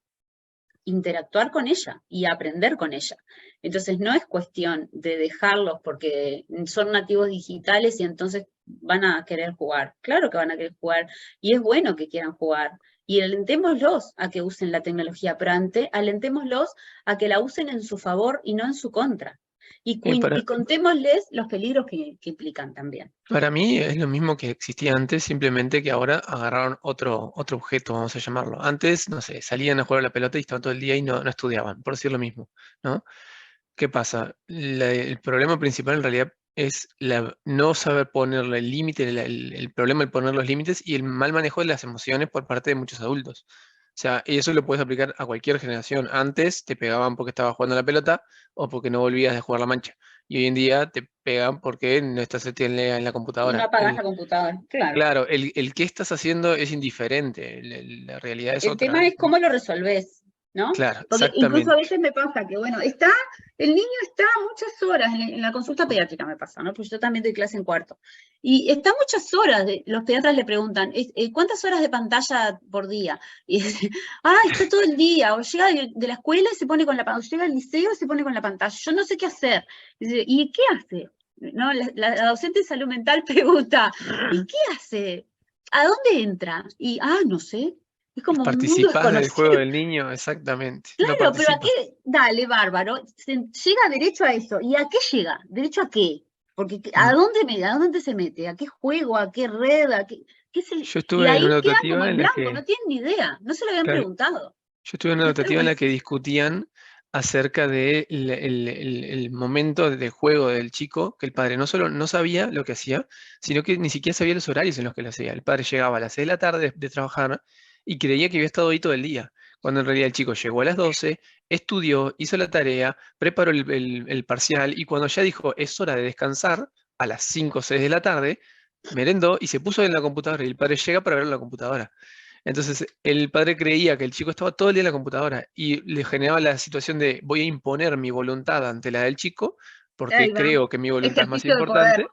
interactuar con ella y aprender con ella. Entonces no es cuestión de dejarlos porque son nativos digitales y entonces van a querer jugar. Claro que van a querer jugar y es bueno que quieran jugar. Y alentémoslos a que usen la tecnología, pero alentémoslos a que la usen en su favor y no en su contra. Y contémosles los peligros que implican también. Para mí es lo mismo que existía antes, simplemente que ahora agarraron otro objeto, vamos a llamarlo. Antes, no sé, salían a jugar a la pelota y estaban todo el día y no estudiaban, por decir lo mismo, ¿no? ¿Qué pasa? El problema principal en realidad es no saber ponerle el límite, el problema de poner los límites y el mal manejo de las emociones por parte de muchos adultos. O sea, y eso lo puedes aplicar a cualquier generación. Antes te pegaban porque estabas jugando a la pelota o porque no volvías de jugar la mancha. Y hoy en día te pegan porque no estás en la No computadora. apagas la computadora, claro. Claro, el qué estás haciendo es indiferente. La realidad es El otra. tema es cómo lo resolvés. ¿no? Claro, Porque incluso a exactamente. veces me pasa que, bueno, el niño está muchas horas, en la consulta pediátrica me pasa, ¿no? Porque yo también doy clase en cuarto. Y está muchas horas, los pediatras le preguntan, ¿cuántas horas de pantalla por día? Y dice, está todo el día, o llega de la escuela y se pone con la pantalla, o llega al liceo y se pone con la pantalla, yo no sé qué hacer. Dice, ¿y qué hace? ¿No? La docente de salud mental pregunta, ¿y qué hace? ¿A dónde entra? Y, no sé, es como un mundo Participás del juego desconocido. del niño, exactamente. No Claro, pero ¿a participas. qué? Dale, bárbaro. Llega derecho a eso. ¿Y a qué llega? ¿Derecho a qué? Porque ¿a Mm. dónde se mete? ¿A qué juego? ¿A qué red? ¿Qué es Yo Y estuve en ahí una quedan como dotativa en en la blanco, no que, tienen ni idea. No se lo habían claro, preguntado. yo estuve en una Pero dotativa en bueno, la que discutían acerca de el momento de juego del chico, que el padre no solo no sabía lo que hacía, sino que ni siquiera sabía los horarios en los que lo hacía. El padre llegaba a las 6 de la tarde de trabajar y creía que había estado ahí todo el día, cuando en realidad el chico llegó a las 12, estudió, hizo la tarea, preparó el parcial y cuando ya dijo es hora de descansar, a las 5 o 6 de la tarde, merendó y se puso en la computadora y el padre llega para ver la computadora. Entonces, el padre creía que el chico estaba todo el día en la computadora y le generaba la situación de voy a imponer mi voluntad ante la del chico ahí porque va. creo que mi voluntad es más Ejercicio de poder. importante.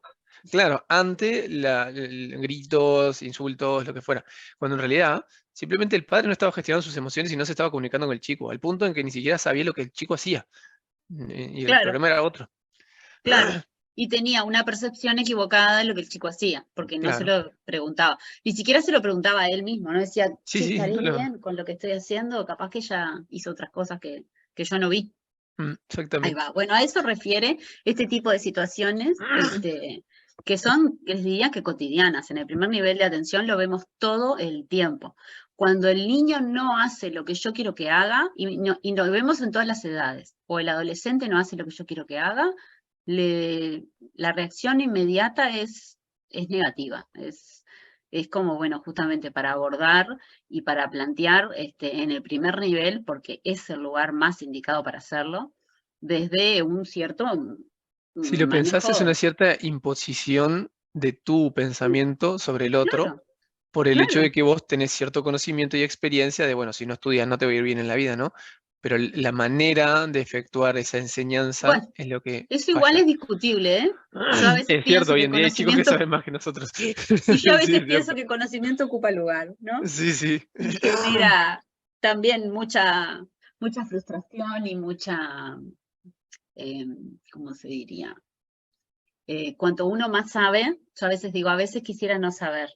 Claro, ante gritos, insultos, lo que fuera. Cuando en realidad, simplemente el padre no estaba gestionando sus emociones y no se estaba comunicando con el chico, al punto en que ni siquiera sabía lo que el chico hacía. Y el Claro, problema era otro. claro. Y tenía una percepción equivocada de lo que el chico hacía, porque no se Claro. lo preguntaba. Ni siquiera se lo preguntaba a él mismo, ¿no? Decía, Sí, che, sí, ¿estaré no bien con lo que estoy haciendo? Capaz que ella hizo otras cosas que yo no vi. Ahí exactamente. va. Bueno, a eso refiere este tipo de situaciones, que son, que les diría que cotidianas. En el primer nivel de atención lo vemos todo el tiempo. Cuando el niño no hace lo que yo quiero que haga, y lo vemos en todas las edades, o el adolescente no hace lo que yo quiero que haga, la reacción inmediata es negativa. Es como, bueno, justamente para abordar y para plantear en el primer nivel, porque es el lugar más indicado para hacerlo, desde un cierto Si lo pensás, es una manejo. cierta imposición de tu pensamiento sobre el otro Claro, por el hecho de claro. que vos tenés cierto conocimiento y experiencia de, bueno, si no estudias no te va a ir bien en la vida, ¿no? Pero la manera de efectuar esa enseñanza Bueno, es lo que eso igual es falla. discutible, ¿eh? Yo a veces Es cierto, pienso hoy que en día hay chicos que conocimiento, saben más que nosotros. y yo a Sí, veces es pienso cierto. que conocimiento ocupa lugar, ¿no? Sí, sí. Y genera también mucha frustración y mucha, ¿cómo se diría? Cuanto uno más sabe, yo a veces digo, a veces quisiera no saber,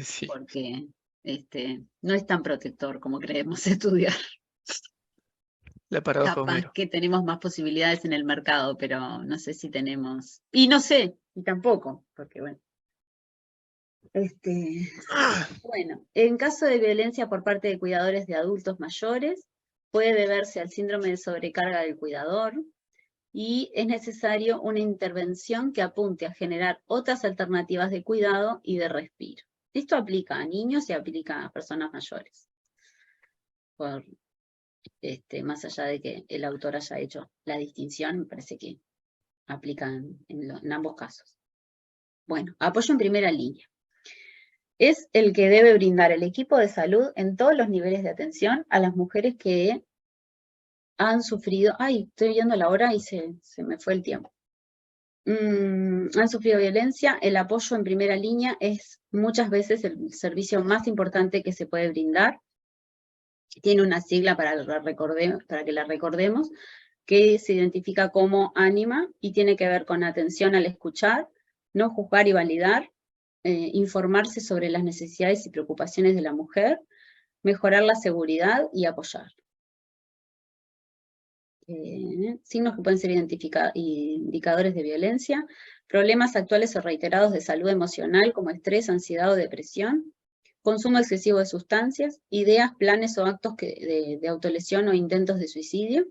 Sí, porque no es tan protector como creemos estudiar. la paradoja de Capaz Homero. que tenemos más posibilidades en el mercado, pero no sé si tenemos. Y no sé, y tampoco, porque bueno. Bueno, en caso de violencia por parte de cuidadores de adultos mayores, puede deberse al síndrome de sobrecarga del cuidador y es necesario una intervención que apunte a generar otras alternativas de cuidado y de respiro. Esto aplica a niños y aplica a personas mayores, por, más allá de que el autor haya hecho la distinción, me parece que aplican en ambos casos. Bueno, apoyo en primera línea. Es el que debe brindar el equipo de salud en todos los niveles de atención a las mujeres que han sufrido, estoy viendo la hora y se me fue el tiempo. Han sufrido violencia. El apoyo en primera línea es muchas veces el servicio más importante que se puede brindar. Tiene una sigla para que la recordemos, que se identifica como ANIMA y tiene que ver con atención al escuchar, no juzgar y validar, informarse sobre las necesidades y preocupaciones de la mujer, mejorar la seguridad y apoyar. Signos que pueden ser indicadores de violencia, problemas actuales o reiterados de salud emocional como estrés, ansiedad o depresión, consumo excesivo de sustancias, ideas, planes o actos de autolesión o intentos de suicidio,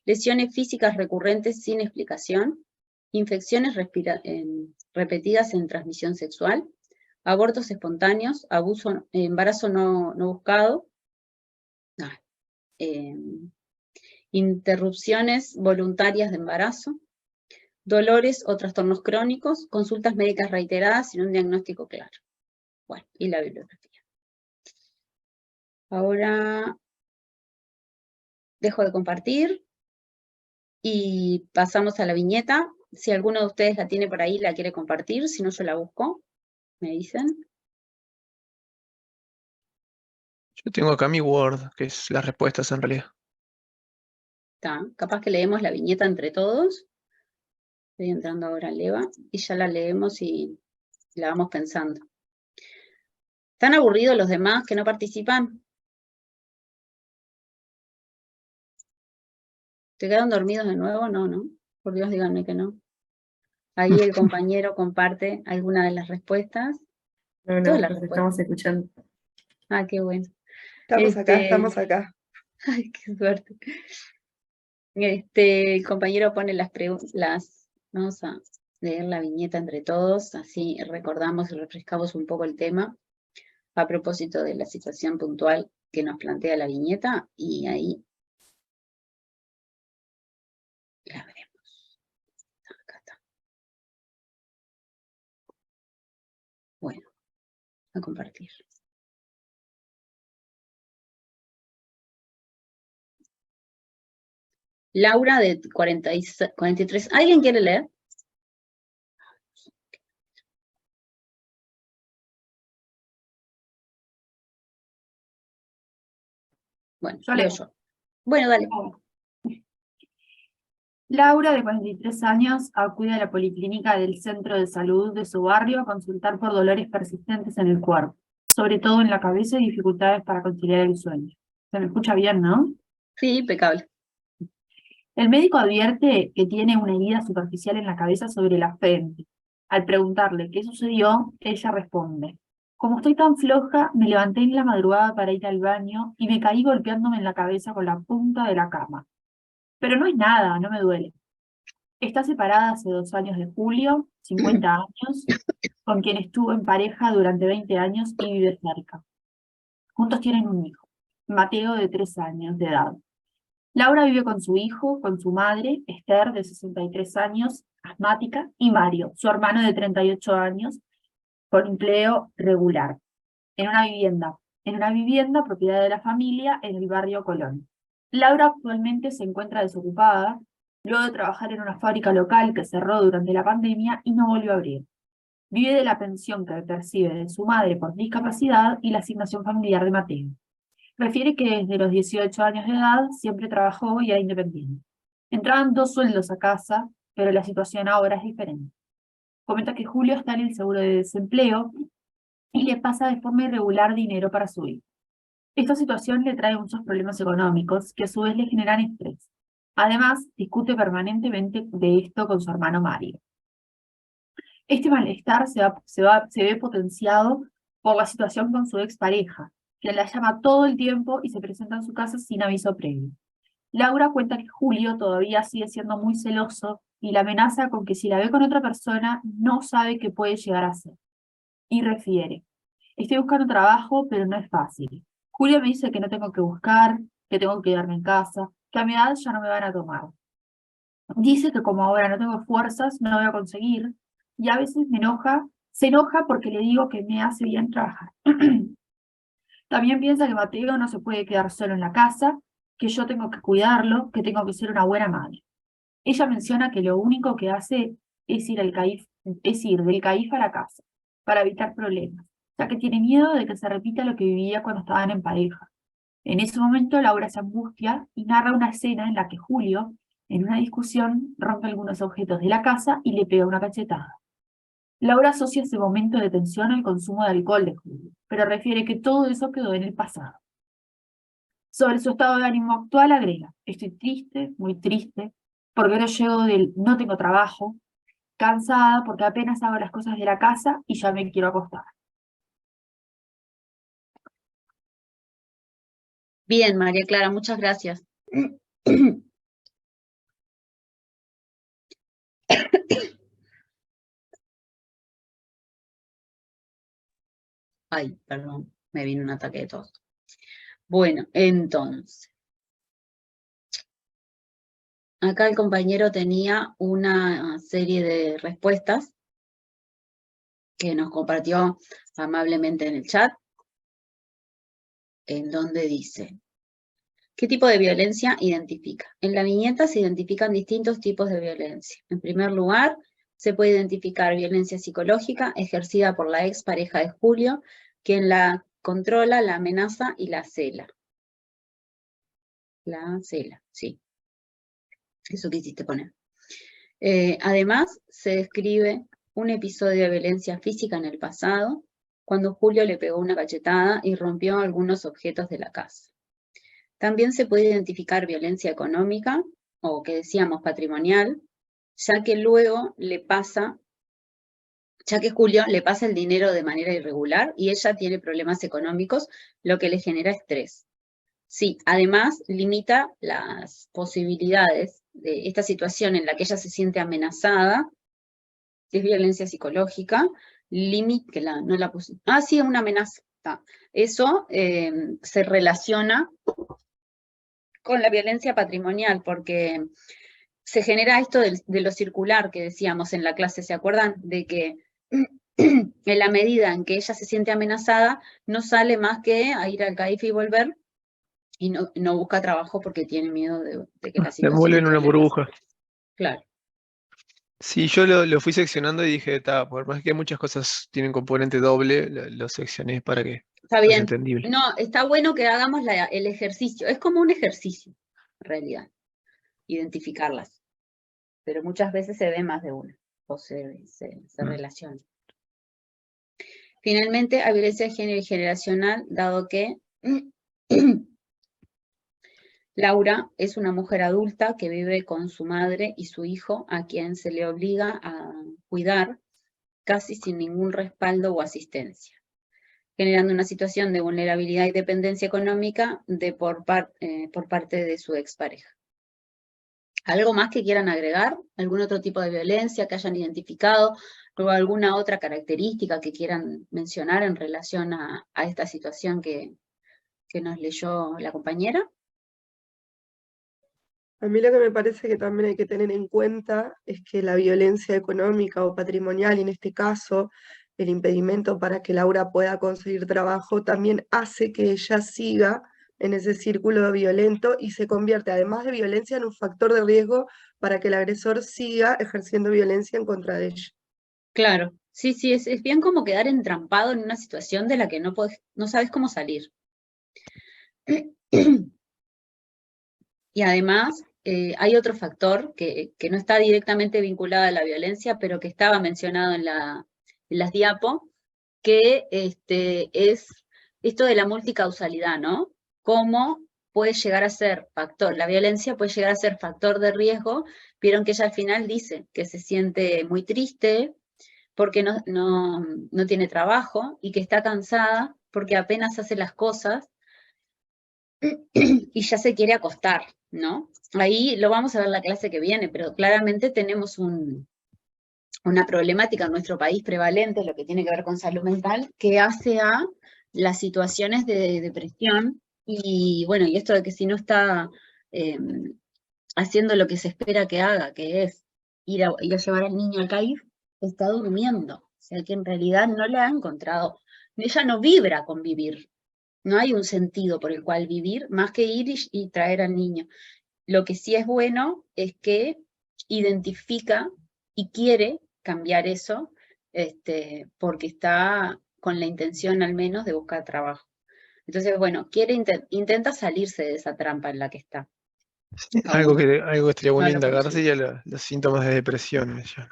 lesiones físicas recurrentes sin explicación, infecciones repetidas en transmisión sexual, abortos espontáneos, embarazo no buscado, interrupciones voluntarias de embarazo, dolores o trastornos crónicos, consultas médicas reiteradas sin un diagnóstico claro. Bueno, y la bibliografía. Ahora dejo de compartir y pasamos a la viñeta. Si alguno de ustedes la tiene por ahí, la quiere compartir, si no yo la busco, me dicen. Yo tengo acá mi Word, que es las respuestas en realidad. Está, capaz que leemos la viñeta entre todos. Estoy entrando ahora al EVA y ya la leemos y la vamos pensando. ¿Están aburridos los demás que no participan? ¿Se quedaron dormidos de nuevo? No, ¿no? Por Dios, díganme que no. Ahí el compañero comparte alguna de las respuestas. No, Todas no, las nos respuestas. estamos escuchando. Ah, qué bueno. Estamos acá, estamos acá. Ay, qué suerte. El compañero pone las preguntas. Vamos a leer la viñeta entre todos, así recordamos y refrescamos un poco el tema a propósito de la situación puntual que nos plantea la viñeta, y ahí la veremos. Acá está. Bueno, a compartir. Laura, de 43. ¿Alguien quiere leer? Bueno, Yo leo leo. yo. Bueno, dale. Laura, de 43 años, acude a la policlínica del centro de salud de su barrio a consultar por dolores persistentes en el cuerpo, sobre todo en la cabeza y dificultades para conciliar el sueño. Se me escucha bien, ¿no? Sí, impecable. El médico advierte que tiene una herida superficial en la cabeza sobre la frente. Al preguntarle qué sucedió, ella responde: como estoy tan floja, me levanté en la madrugada para ir al baño y me caí golpeándome en la cabeza con la punta de la cama. Pero no es nada, no me duele. Está separada hace 2 años de Julio, 50 años, con quien estuvo en pareja durante 20 años y vive cerca. Juntos tienen un hijo, Mateo, de 3 años de edad. Laura vive con su hijo, con su madre, Esther, de 63 años, asmática, y Mario, su hermano de 38 años, con empleo regular, en una vivienda propiedad de la familia en el barrio Colón. Laura actualmente se encuentra desocupada, luego de trabajar en una fábrica local que cerró durante la pandemia y no volvió a abrir. Vive de la pensión que percibe de su madre por discapacidad y la asignación familiar de Mateo. Refiere que desde los 18 años de edad siempre trabajó y era independiente. Entraban 2 sueldos a casa, pero la situación ahora es diferente. Comenta que Julio está en el seguro de desempleo y le pasa de forma irregular dinero para su hijo. Esta situación le trae muchos problemas económicos que a su vez le generan estrés. Además, discute permanentemente de esto con su hermano Mario. Este malestar se ve potenciado por la situación con su expareja, que la llama todo el tiempo y se presenta en su casa sin aviso previo. Laura cuenta que Julio todavía sigue siendo muy celoso y la amenaza con que si la ve con otra persona no sabe qué puede llegar a ser. Y refiere: estoy buscando trabajo, pero no es fácil. Julio me dice que no tengo que buscar, que tengo que quedarme en casa, que a mi edad ya no me van a tomar. Dice que como ahora no tengo fuerzas, no voy a conseguir, y a veces se enoja porque le digo que me hace bien trabajar. También piensa que Mateo no se puede quedar solo en la casa, que yo tengo que cuidarlo, que tengo que ser una buena madre. Ella menciona que lo único que hace es ir del CAIF a la casa, para evitar problemas, ya que tiene miedo de que se repita lo que vivía cuando estaban en pareja. En ese momento Laura se angustia y narra una escena en la que Julio, en una discusión, rompe algunos objetos de la casa y le pega una cachetada. Laura asocia ese momento de tensión al consumo de alcohol de Julio, pero refiere que todo eso quedó en el pasado. Sobre su estado de ánimo actual agrega: estoy triste, muy triste, porque ahora llego del no tengo trabajo, cansada porque apenas hago las cosas de la casa y ya me quiero acostar. Bien, María Clara, muchas gracias. Ay, perdón, me vino un ataque de tos. Bueno, entonces, acá el compañero tenía una serie de respuestas que nos compartió amablemente en el chat, en donde dice: ¿Qué tipo de violencia identifica? En la viñeta se identifican distintos tipos de violencia. En primer lugar, se puede identificar violencia psicológica ejercida por la expareja de Julio, quien la controla, la amenaza y la cela. La cela, sí. Eso quisiste poner. Además, se describe un episodio de violencia física en el pasado, cuando Julio le pegó una cachetada y rompió algunos objetos de la casa. También se puede identificar violencia económica, o que decíamos patrimonial, ya que Julio le pasa el dinero de manera irregular y ella tiene problemas económicos, lo que le genera estrés. Sí, además limita las posibilidades de esta situación en la que ella se siente amenazada, que es violencia psicológica, sí, una amenaza. Eso se relaciona con la violencia patrimonial, porque se genera esto de lo circular que decíamos en la clase, ¿se acuerdan? De que en la medida en que ella se siente amenazada, no sale más que a ir al CAIF y volver, y no busca trabajo porque tiene miedo de que la Se situación envuelve en esté una amenazada. burbuja. Claro. Sí, yo lo fui seccionando y dije, por más que muchas cosas tienen componente doble, lo seccioné para que Está fuese bien. entendible. No, está bueno que hagamos el ejercicio. Es como un ejercicio, en realidad, identificarlas. Pero muchas veces se ve más de una, o se relaciona. Finalmente, hay violencia de género y generacional, dado que Laura es una mujer adulta que vive con su madre y su hijo, a quien se le obliga a cuidar casi sin ningún respaldo o asistencia, generando una situación de vulnerabilidad y dependencia económica por parte de su expareja. ¿Algo más que quieran agregar? ¿Algún otro tipo de violencia que hayan identificado? ¿O alguna otra característica que quieran mencionar en relación a esta situación que nos leyó la compañera? A mí lo que me parece que también hay que tener en cuenta es que la violencia económica o patrimonial, y en este caso el impedimento para que Laura pueda conseguir trabajo, también hace que ella siga en ese círculo violento y se convierte, además de violencia, en un factor de riesgo para que el agresor siga ejerciendo violencia en contra de ella. Claro, sí, es bien como quedar entrampado en una situación de la que no sabes cómo salir. Y además, hay otro factor que no está directamente vinculado a la violencia, pero que estaba mencionado en las diapo, que es esto de la multicausalidad, ¿no? Cómo puede llegar a ser la violencia puede llegar a ser factor de riesgo. Vieron que ella al final dice que se siente muy triste porque no tiene trabajo y que está cansada porque apenas hace las cosas y ya se quiere acostar, ¿no? Ahí lo vamos a ver la clase que viene, pero claramente tenemos una problemática en nuestro país prevalente, lo que tiene que ver con salud mental, que hace a las situaciones de depresión y bueno, y esto de que si no está haciendo lo que se espera que haga, que es ir a llevar al niño al CAIF, está durmiendo. O sea que en realidad no le ha encontrado, ella no vibra con vivir. No hay un sentido por el cual vivir más que ir y traer al niño. Lo que sí es bueno es que identifica y quiere cambiar eso, porque está con la intención al menos de buscar trabajo. Entonces, bueno, intenta salirse de esa trampa en la que está. Algo que estaría bueno No lo indagar consigue. sería los síntomas de depresión en ella.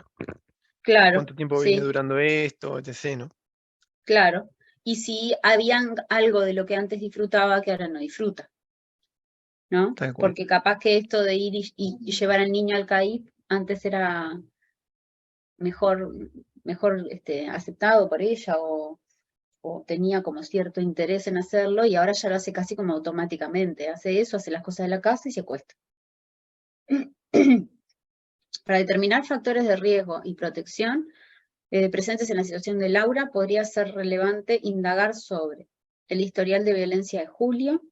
Claro, ¿Cuánto tiempo sí. viene durando esto, etc., ¿no? Claro, y si habían algo de lo que antes disfrutaba que ahora no disfruta, ¿no? Tal cual. Porque capaz que esto de ir y llevar al niño al CAIF antes era mejor aceptado por ella o tenía como cierto interés en hacerlo y ahora ya lo hace casi como automáticamente. Hace eso, hace las cosas de la casa y se acuesta. Para determinar factores de riesgo y protección, presentes en la situación de Laura, podría ser relevante indagar sobre el historial de violencia de Julio,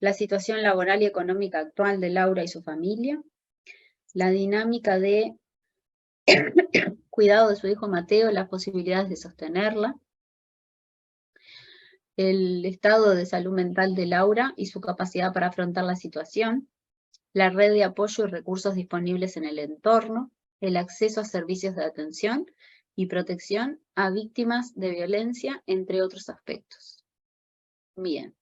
la situación laboral y económica actual de Laura y su familia, la dinámica de cuidado de su hijo Mateo, las posibilidades de sostenerla, el estado de salud mental de Laura y su capacidad para afrontar la situación, la red de apoyo y recursos disponibles en el entorno, el acceso a servicios de atención y protección a víctimas de violencia, entre otros aspectos. Bien.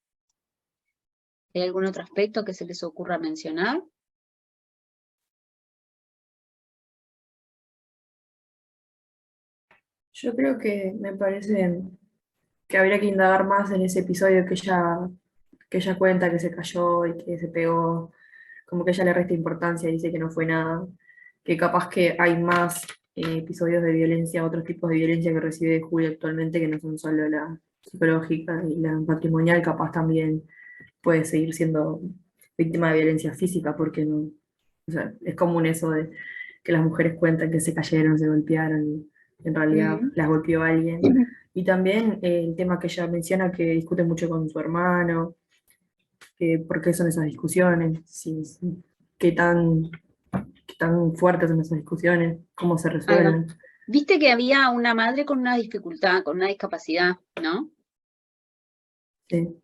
¿Hay algún otro aspecto que se les ocurra mencionar? Yo creo que me parece que habría que indagar más en ese episodio que ella cuenta que se cayó y que se pegó, como que ella le resta importancia y dice que no fue nada, que capaz que hay más episodios de violencia, otros tipos de violencia que recibe Julia actualmente, que no son solo la psicológica y la patrimonial, capaz también puede seguir siendo víctima de violencia física, porque no, o sea, es común eso de que las mujeres cuentan que se cayeron, se golpearon, y en realidad las golpeó alguien. Y también el tema que ella menciona, que discute mucho con su hermano, por qué son esas discusiones, qué tan fuertes son esas discusiones, cómo se Ahí va. resuelven. Viste que había una madre con una dificultad, con una discapacidad, ¿no? Sí.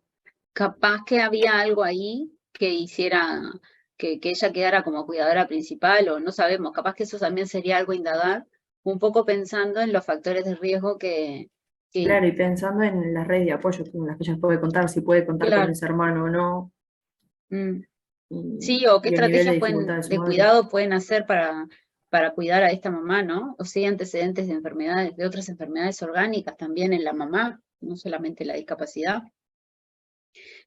Capaz que había algo ahí que hiciera que ella quedara como cuidadora principal, o no sabemos, capaz que eso también sería algo a indagar, un poco pensando en los factores de riesgo que Claro, y pensando en las redes de apoyo con las que ella puede contar, si puede contar con claro. ese hermano o no, Sí, o qué y el nivel de estrategias dificultad de su de madre. cuidado pueden hacer para cuidar a esta mamá, ¿no? O si hay antecedentes de enfermedades, de otras enfermedades orgánicas también en la mamá, no solamente la discapacidad,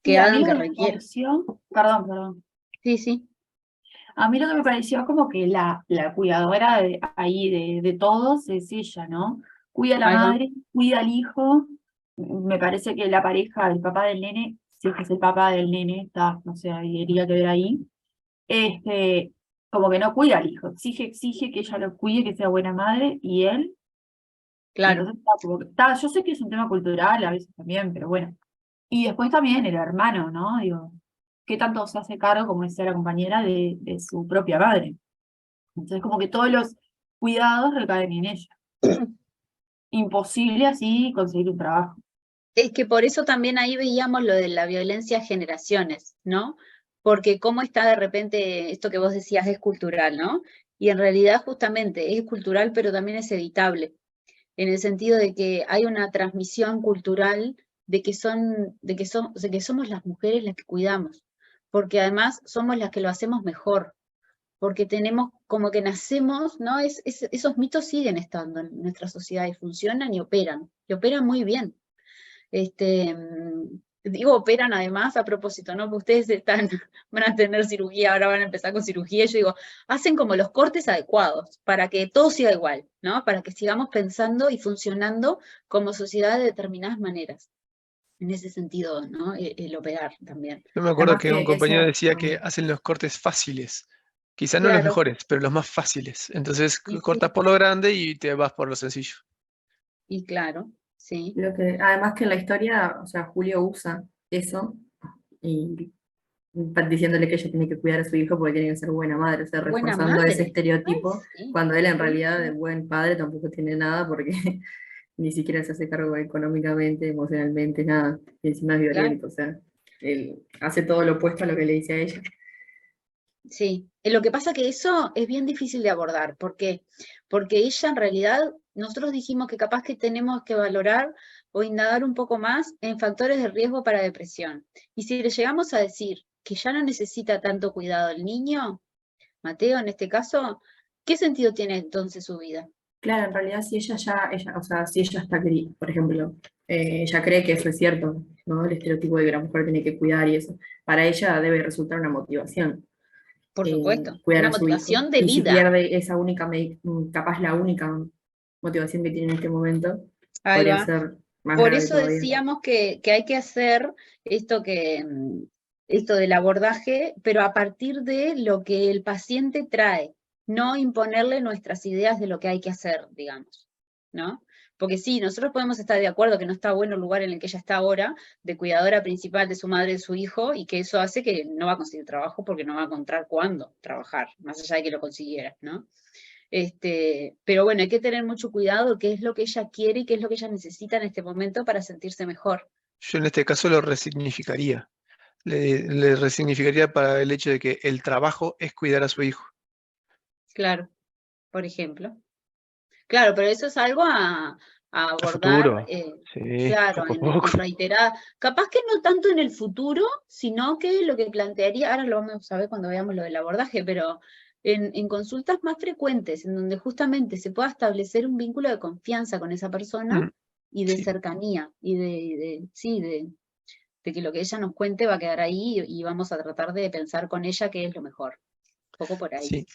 que Sí, a mí hagan lo que que me requiera. pareció, perdón. Sí, sí, A mí lo que me pareció es como que la cuidadora de todos es ella, ¿no? Cuida a la ahí va. madre, cuida al hijo. Me parece que la pareja, el papá del nene, si es que es el papá del nene, está, no sé, habría que ver ahí. Como que no cuida al hijo, exige que ella lo cuide, que sea buena madre, y él, Claro, entonces yo sé que es un tema cultural a veces también, pero bueno. Y después también el hermano, ¿no? Digo, ¿qué tanto se hace cargo como es la compañera de su propia madre? Entonces, como que todos los cuidados recaen en ella. Imposible así conseguir un trabajo. es que por eso también ahí veíamos lo de la violencia a generaciones, ¿no? Porque cómo está de repente, esto que vos decías es cultural, ¿no? Y en realidad justamente es cultural, pero también es evitable, en el sentido de que hay una transmisión cultural de que somos las mujeres las que cuidamos, porque además somos las que lo hacemos mejor, porque tenemos como que nacemos, ¿no? Esos mitos siguen estando en nuestra sociedad y funcionan y operan muy bien. Digo, operan además a propósito, ¿no? Porque ustedes van a tener cirugía, ahora van a empezar con cirugía, yo digo, hacen como los cortes adecuados para que todo siga igual, ¿no? Para que sigamos pensando y funcionando como sociedad de determinadas maneras. En ese sentido, ¿no? El operar también. Yo me acuerdo Además que un que compañero eso, decía que hacen los cortes fáciles. Quizás no los Claro, mejores, pero los más fáciles. Entonces y cortas sí, por lo grande y te vas por lo sencillo. y claro, sí. además que en la historia, o sea, Julio usa eso y diciéndole que ella tiene que cuidar a su hijo porque tiene que ser buena madre, o sea, Buena reforzando ese madre. Ay, estereotipo, sí, cuando él en sí, realidad de sí. buen padre tampoco tiene nada porque ni siquiera se hace cargo económicamente, emocionalmente, nada, y encima es Claro. violento, o sea, él hace todo lo opuesto a lo que le dice a ella. Sí, lo que pasa que eso es bien difícil de abordar. ¿Por qué? Porque ella en realidad, nosotros dijimos que capaz que tenemos que valorar o indagar un poco más en factores de riesgo para depresión. Y si le llegamos a decir que ya no necesita tanto cuidado el niño, Mateo en este caso, ¿qué sentido tiene entonces su vida? Claro, en realidad si o sea, si ella está, por ejemplo, ella cree que eso es cierto, ¿no? El estereotipo de que la mujer tiene que cuidar y eso, para ella debe resultar una motivación. Por supuesto, Cuidar una a su hijo. motivación de Y si vida. pierde esa única, capaz la única motivación que tiene en este momento, Ahí podría va. ser más Por grave eso todavía. decíamos que hay que hacer esto esto del abordaje, pero a partir de lo que el paciente trae, no imponerle nuestras ideas de lo que hay que hacer, digamos, ¿no? Porque sí, nosotros podemos estar de acuerdo que no está bueno el lugar en el que ella está ahora, de cuidadora principal de su madre y de su hijo, y que eso hace que no va a conseguir trabajo porque no va a encontrar cuándo trabajar, más allá de que lo consiguiera, ¿no? Pero bueno, hay que tener mucho cuidado qué es lo que ella quiere y qué es lo que ella necesita en este momento para sentirse mejor, Yo en este caso lo resignificaría. Le resignificaría para el hecho de que el trabajo es cuidar a su hijo. Claro, por ejemplo. Claro, pero eso es algo a A abordar, futuro. Sí, claro, poco a en poco. reiterada, capaz que no tanto en el futuro, sino que lo que plantearía, ahora lo vamos a ver cuando veamos lo del abordaje, pero en consultas más frecuentes, en donde justamente se pueda establecer un vínculo de confianza con esa persona Mm, y de sí, cercanía, y sí, de que lo que ella nos cuente va a quedar ahí y vamos a tratar de pensar con ella qué es lo mejor. Un poco por ahí. sí.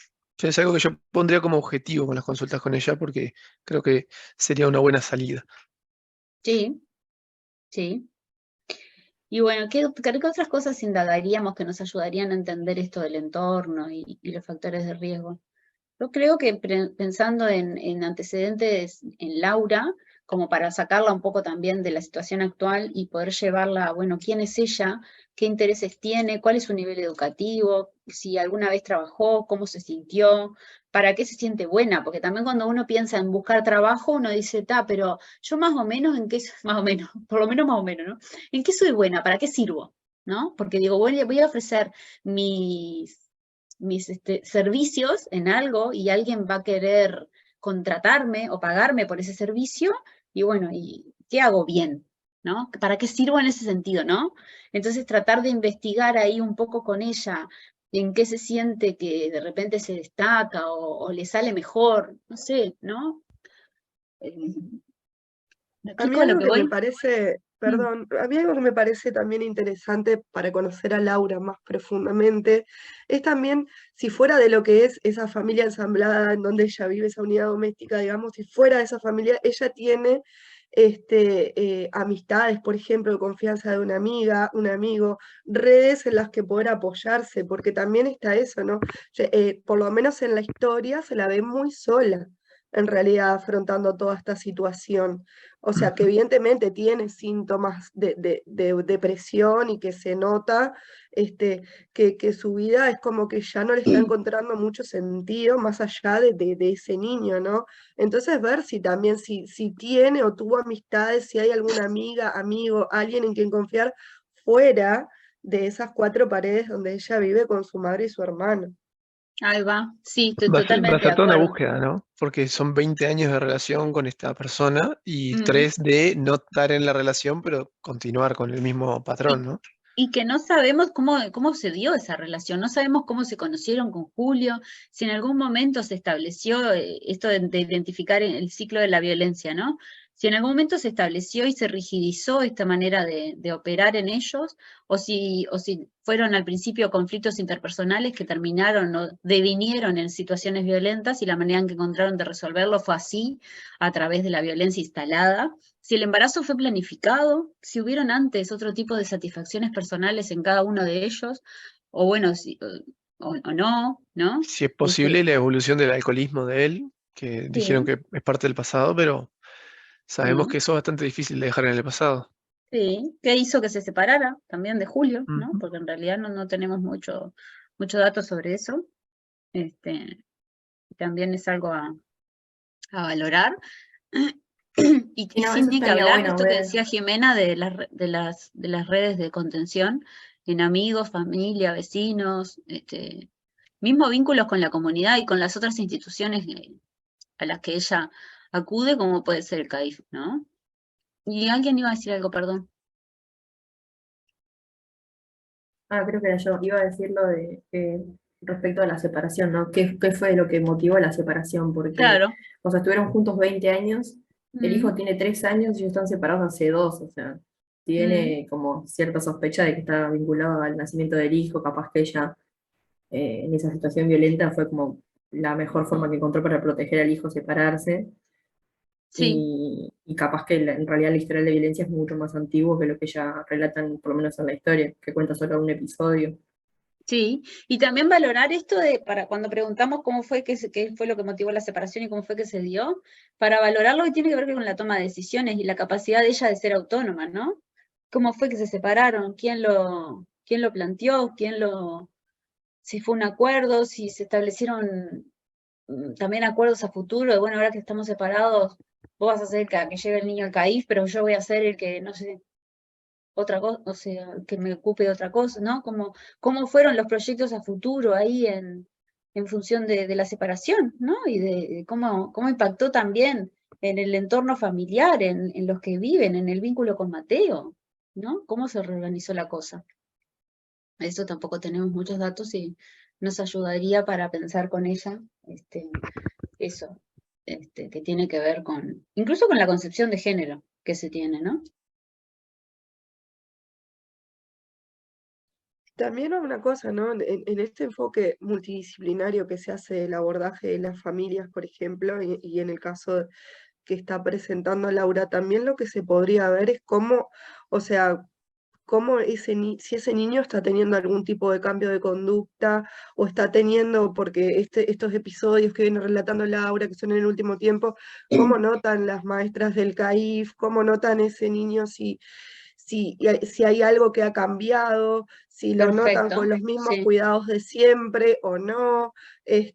Es algo que yo pondría como objetivo con las consultas con ella porque creo que sería una buena salida. Sí, sí. Y bueno, ¿qué otras cosas indagaríamos que nos ayudarían a entender esto del entorno y los factores de riesgo? Yo creo que pensando en antecedentes en Laura, como para sacarla un poco también de la situación actual y poder llevarla a, bueno, quién es ella, qué intereses tiene, cuál es su nivel educativo, si alguna vez trabajó, cómo se sintió, para qué se siente buena, porque también cuando uno piensa en buscar trabajo, uno dice, pero yo más o menos, ¿en qué, más o menos, por lo menos más o menos, ¿no? ¿En qué soy buena? ¿Para qué sirvo? ¿No? Porque digo, bueno, voy a ofrecer mis servicios en algo y alguien va a querer contratarme o pagarme por ese servicio, y bueno, ¿y qué hago bien? ¿No? ¿Para qué sirvo en ese sentido, no? Entonces tratar de investigar ahí un poco con ella en qué se siente que de repente se destaca o le sale mejor, no sé, ¿no? ¿Me A mí explico a lo algo que que me voy? parece, Mm, perdón, a mí algo que me parece también interesante para conocer a Laura más profundamente es también si fuera de lo que es esa familia ensamblada en donde ella vive, esa unidad doméstica, digamos, si fuera de esa familia, ella tiene amistades, por ejemplo, de confianza de una amiga, un amigo, redes en las que poder apoyarse, porque también está eso, ¿no? Por lo menos en la historia se la ve muy sola, en realidad, afrontando toda esta situación. O sea, que Ujú. evidentemente tiene síntomas de depresión y que se nota que su vida es como que ya no le está encontrando mucho sentido más allá de ese niño, ¿no? Entonces ver si también, si tiene o tuvo amistades, si hay alguna amiga, amigo, alguien en quien confiar fuera de esas cuatro paredes donde ella vive con su madre y su hermano. ahí va, sí, estoy Va a totalmente de ser toda una acuerdo. búsqueda, ¿no? Porque son 20 años de relación con esta persona y Mm. 3 de no estar en la relación, pero continuar con el mismo patrón, Y, ¿no? y que no sabemos cómo se dio esa relación, no sabemos cómo se conocieron con Julio, si en algún momento se estableció esto de identificar el ciclo de la violencia, ¿no? Si en algún momento se estableció y se rigidizó esta manera de operar en ellos, o si fueron al principio conflictos interpersonales que terminaron o devinieron en situaciones violentas y la manera en que encontraron de resolverlo fue así, a través de la violencia instalada. Si el embarazo fue planificado, si hubieron antes otro tipo de satisfacciones personales en cada uno de ellos, o bueno, o no, ¿no? Si es posible, la evolución del alcoholismo de él, que dijeron Sí, que es parte del pasado, pero sabemos ¿no? que eso es bastante difícil de dejar en el pasado. Sí, ¿qué hizo que se separara también de Julio, ¿no? Ujú. Porque en realidad no tenemos mucho dato sobre eso. Este, también es algo a valorar. Y Y no, sin eso ni que estaría hablar de bueno esto que ver. decía Jimena de las redes de contención en amigos, familia, vecinos, mismo vínculos con la comunidad y con las otras instituciones a las que ella acude, como puede ser el CAIF, ¿no? Y alguien iba a decir algo, perdón. Ah, creo que era yo. Iba a decir lo de respecto a la separación, ¿no? ¿Qué fue lo que motivó la separación? Porque, Claro. o sea, estuvieron juntos 20 años, el hijo Mm, tiene 3 años y ellos están separados hace 2, o sea, mm, tiene como cierta sospecha de que está vinculado al nacimiento del hijo, capaz que ella en esa situación violenta fue como la mejor forma que encontró para proteger al hijo, separarse. sí. Y capaz que en realidad la historia de violencia es mucho más antiguo que lo que ya relatan, por lo menos en la historia, que cuenta solo un episodio. Sí, y también valorar esto para cuando preguntamos cómo fue qué fue lo que motivó la separación y cómo fue que se dio, para valorar lo que tiene que ver con la toma de decisiones y la capacidad de ella de ser autónoma, ¿no? ¿Cómo fue que se separaron? ¿Quién lo planteó? Si fue un acuerdo, si se establecieron también acuerdos a futuro, de bueno, ahora que estamos separados, vos vas a ser el que lleve el niño al CAIF, pero yo voy a ser el que, no sé, otra cosa, o sea, que me ocupe de otra cosa, ¿no? Cómo fueron los proyectos a futuro ahí en función de la separación, ¿no? Y de cómo impactó también en el entorno familiar, en los que viven, en el vínculo con Mateo, ¿no? Cómo se reorganizó la cosa. Eso tampoco tenemos muchos datos y nos ayudaría para pensar con ella eso, que tiene que ver incluso con la concepción de género que se tiene, ¿no? También hay una cosa, ¿no? En este enfoque multidisciplinario que se hace del abordaje de las familias, por ejemplo, y en el caso que está presentando Laura, también lo que se podría ver es cómo, o sea, cómo si ese niño está teniendo algún tipo de cambio de conducta o está teniendo, porque estos episodios que viene relatando Laura, que son en el último tiempo, cómo notan las maestras del CAIF, cómo notan ese niño si hay algo que ha cambiado, si lo notan Perfecto, con los mismos sí. cuidados de siempre o no, si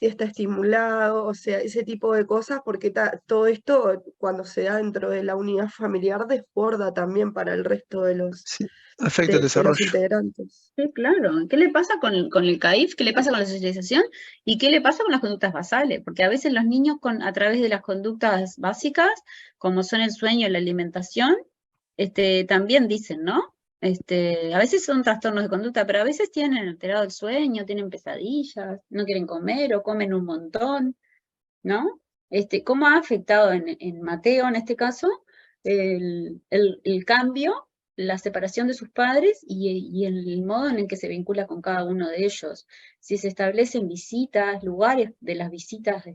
está estimulado, o sea, ese tipo de cosas, porque todo esto, cuando se da dentro de la unidad familiar, desborda también para el resto de los, Sí, afecta el de los desarrollo. integrantes. Sí, claro. ¿Qué le pasa con el CAIF? ¿Qué le pasa con la socialización? ¿Y qué le pasa con las conductas basales? Porque a veces los niños a través de las conductas básicas, como son el sueño y la alimentación, también dicen, ¿no? A veces son trastornos de conducta, pero a veces tienen alterado el sueño, tienen pesadillas, no quieren comer o comen un montón, ¿no? ¿Cómo ha afectado en Mateo, en este caso, el cambio, la separación de sus padres y el modo en el que se vincula con cada uno de ellos? Si se establecen visitas, lugares de las visitas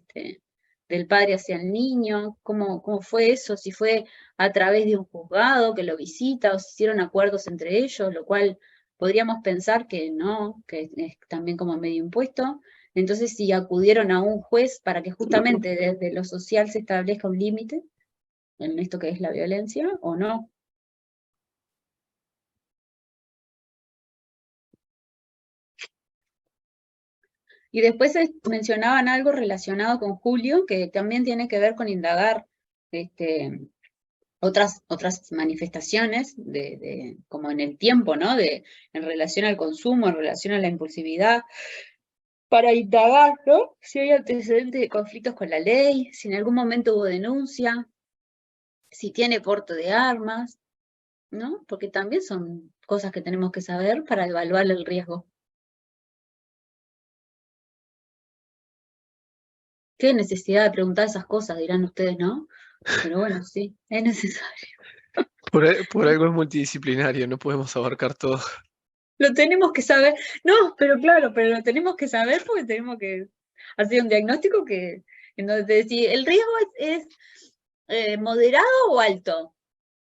del padre hacia el niño, ¿cómo fue eso? Si fue a través de un juzgado que lo visita o se hicieron acuerdos entre ellos, lo cual podríamos pensar que no, que es también como medio impuesto. Entonces, si acudieron a un juez para que justamente desde lo social se establezca un límite en esto que es la violencia, o no. Y después mencionaban algo relacionado con Julio, que también tiene que ver con indagar otras manifestaciones, como en el tiempo, ¿no? En relación al consumo, en relación a la impulsividad, para indagar, ¿no? Si hay antecedentes de conflictos con la ley, si en algún momento hubo denuncia, si tiene porte de armas, ¿no? Porque también son cosas que tenemos que saber para evaluar el riesgo. Qué necesidad de preguntar esas cosas, dirán ustedes, ¿no? Pero bueno, sí, es necesario. Por algo es multidisciplinario, no podemos abarcar todo. Lo tenemos que saber. No, pero claro, pero lo tenemos que saber porque tenemos que hacer un diagnóstico en donde si el riesgo es moderado o alto.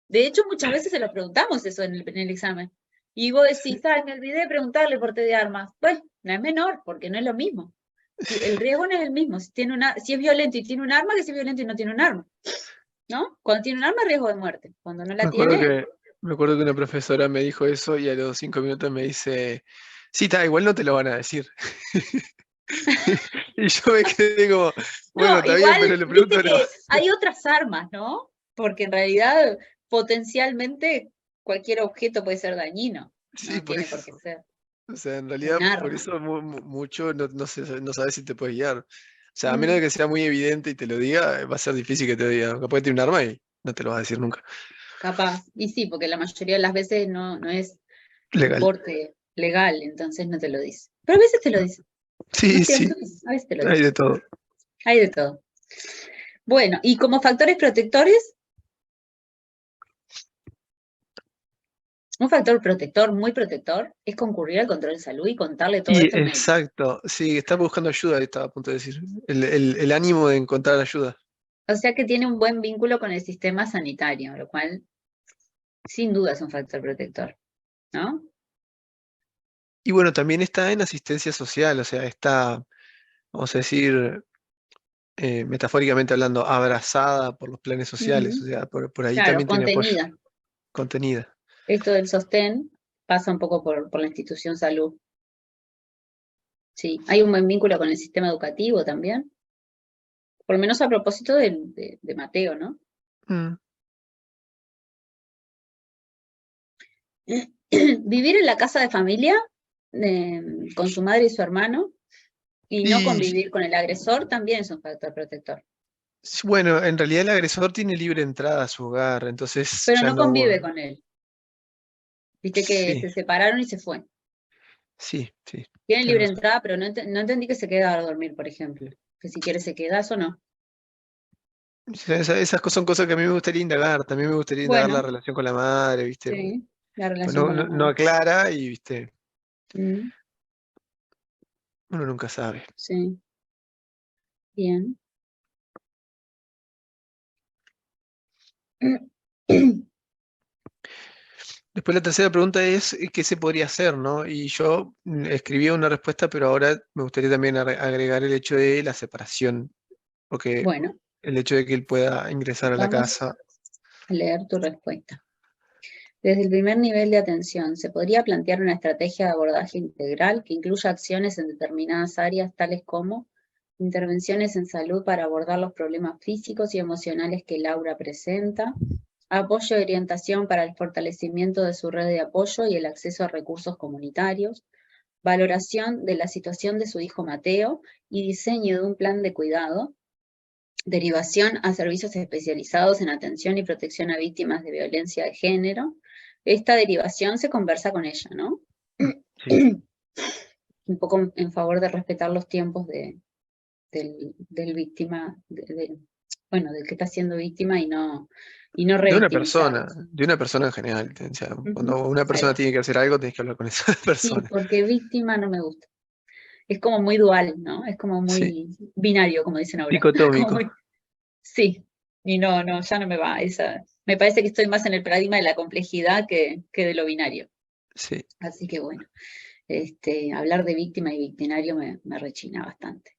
De hecho, muchas veces se lo preguntamos eso en el examen. Y vos decís, me olvidé de preguntarle porte de armas. Bueno, no es menor, porque no es lo mismo. El riesgo no es el mismo. Si es violento y tiene un arma, que si es violento y no tiene un arma. ¿No? Cuando tiene un arma, riesgo de muerte. Cuando no Me la acuerdo tiene, que, me acuerdo que una profesora me dijo eso y a los 5 minutos me dice, sí, está, igual no te lo van a decir. Y yo me quedé como, bueno, no, está bien, pero igual, le pregunto viste no. que hay otras armas, ¿no? Porque en realidad, potencialmente, cualquier objeto puede ser dañino. Sí, No por tiene por qué eso. ser O sea, en realidad, un por arma. eso mucho no sabes si te puedes guiar. O sea, a menos Mm, de que sea muy evidente y te lo diga, va a ser difícil que te diga. Capaz tiene un arma y no te lo va a decir nunca. capaz. Y sí, porque la mayoría de las veces no es Legal. porte legal, entonces no te lo dice. Pero a veces te lo dice. No Sí, sí, siempre, a veces te lo hay dice. de todo. Hay de todo. Bueno, y como factores protectores, un factor protector, muy protector, es concurrir al control de salud y contarle todo Y esto al médico. exacto, sí, estaba buscando ayuda, estaba a punto de decir. El ánimo de encontrar ayuda. O sea que tiene un buen vínculo con el sistema sanitario, lo cual sin duda es un factor protector, ¿no? Y bueno, también está en asistencia social, o sea, está, vamos a decir, metafóricamente hablando, abrazada por los planes sociales, o Ujú. sea, por ahí Claro, también tiene apoyo, contenida. contenida. Esto del sostén pasa un poco por la institución salud. Sí, hay un buen vínculo con el sistema educativo también, por lo menos a propósito de Mateo, ¿no? Mm. Vivir en la casa de familia con su madre y su hermano y no Y convivir con el agresor también es un factor protector. bueno, en realidad el agresor tiene libre entrada a su hogar, entonces Pero ya no no. convive con él. Viste que Sí, se separaron y se fue. sí, sí, Tiene tenés libre razón. entrada, pero no entendí que se queda a dormir, por ejemplo. Que si quiere se queda, eso no. Esas son cosas que a mí me gustaría indagar. También me gustaría indagar la Bueno, relación con la madre, ¿viste? Porque, sí, la pues relación no, con la no madre. aclara y, ¿viste? Mm, Uno nunca sabe. sí, bien. Después la tercera pregunta es ¿qué se podría hacer, no? Y yo escribí una respuesta, pero ahora me gustaría también agregar el hecho de la separación, porque Bueno, el hecho de que él pueda ingresar a la vamos casa. a leer tu respuesta. Desde el primer nivel de atención, ¿se podría plantear una estrategia de abordaje integral que incluya acciones en determinadas áreas, tales como intervenciones en salud para abordar los problemas físicos y emocionales que Laura presenta, apoyo y orientación para el fortalecimiento de su red de apoyo y el acceso a recursos comunitarios, valoración de la situación de su hijo Mateo y diseño de un plan de cuidado, derivación a servicios especializados en atención y protección a víctimas de violencia de género? Esta derivación se conversa con ella, ¿no? Sí, Un poco en favor de respetar los tiempos del víctima, bueno, del que está siendo víctima y no revictimizarlo. de una persona en general. O sea, Ujú, cuando una ahí persona va. tiene que hacer algo, tienes que hablar con esa Sí, persona. porque víctima no me gusta. Es como muy dual, ¿no? Es como Sí, muy binario, como dicen ahora. Como dicotómico. muy, sí, y no, ya no me va. Me parece que estoy más en el paradigma de la complejidad que de lo binario. Sí. Así que bueno, hablar de víctima y victimario me rechina bastante.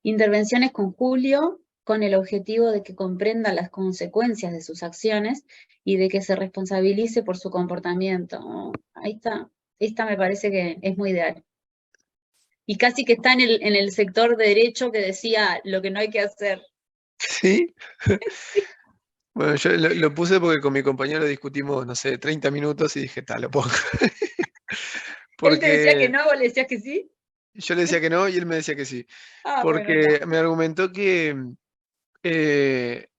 Intervenciones con Julio con el objetivo de que comprenda las consecuencias de sus acciones y de que se responsabilice por su comportamiento. Oh, ahí está. Esta me parece que es muy ideal. Y casi que está en el sector de derecho que decía lo que no hay que hacer. ¿Sí? Sí. Bueno, yo lo puse porque con mi compañero discutimos, no sé, 30 minutos y dije, tal, lo pongo. Él te decía que Porque no, vos le decías que sí. yo le decía que no y él me decía que sí. Ah, bueno, Porque está. me argumentó que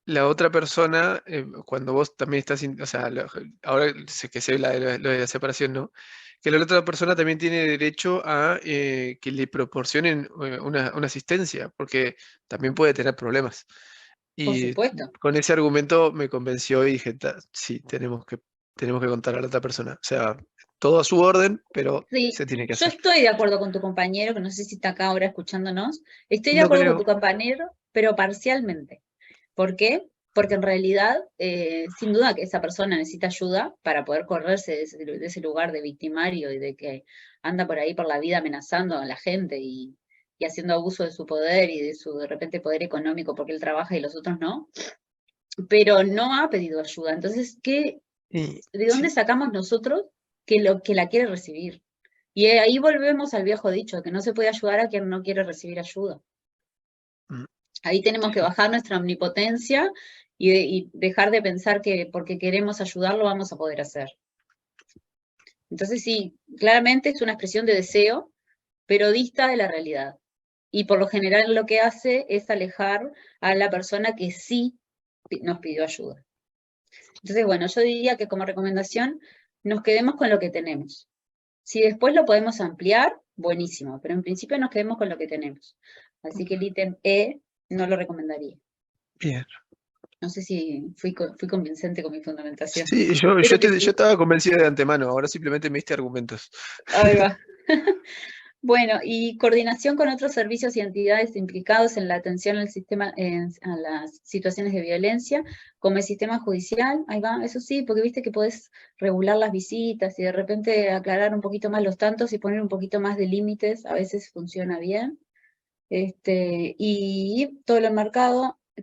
la otra persona, cuando vos también estás, o sea, ahora sé que sé lo de la separación, ¿no? Que la otra persona también tiene derecho a que le proporcionen una asistencia, porque también puede tener problemas. Por Y supuesto. con ese argumento me convenció y dije, sí, tenemos que contar a la otra persona. O sea, todo a su orden, pero Sí, se tiene que yo hacer. estoy de acuerdo con tu compañero, que no sé si está acá ahora escuchándonos. Estoy de No acuerdo con tu creo. compañero, pero parcialmente. ¿Por qué? Porque en realidad, sin duda que esa persona necesita ayuda para poder correrse de ese lugar de victimario y de que anda por ahí por la vida amenazando a la gente y haciendo abuso de su poder y de su de repente poder económico porque él trabaja y los otros no, pero no ha pedido ayuda. Entonces, Y, ¿de dónde sí, sacamos nosotros que la quiere recibir? Y ahí volvemos al viejo dicho, que no se puede ayudar a quien no quiere recibir ayuda. mm, Ahí tenemos que sí, bajar nuestra omnipotencia y dejar de pensar que porque queremos ayudarlo vamos a poder hacer. Entonces sí, claramente es una expresión de deseo, pero dista de la realidad. Y por lo general lo que hace es alejar a la persona que sí nos pidió ayuda. Entonces, bueno, yo diría que como recomendación nos quedemos con lo que tenemos. Si después lo podemos ampliar, buenísimo, pero en principio nos quedemos con lo que tenemos. Así que el ítem E no lo recomendaría. bien. No sé si fui convincente con mi fundamentación. Sí, Espero que yo sí. estaba convencido de antemano, ahora simplemente me diste argumentos. Ahí va. Bueno, y coordinación con otros servicios y entidades implicados en la atención al sistema, a las situaciones de violencia, como el sistema judicial, ahí va, eso sí, porque viste que podés regular las visitas y de repente aclarar un poquito más los tantos y poner un poquito más de límites, a veces funciona bien. Y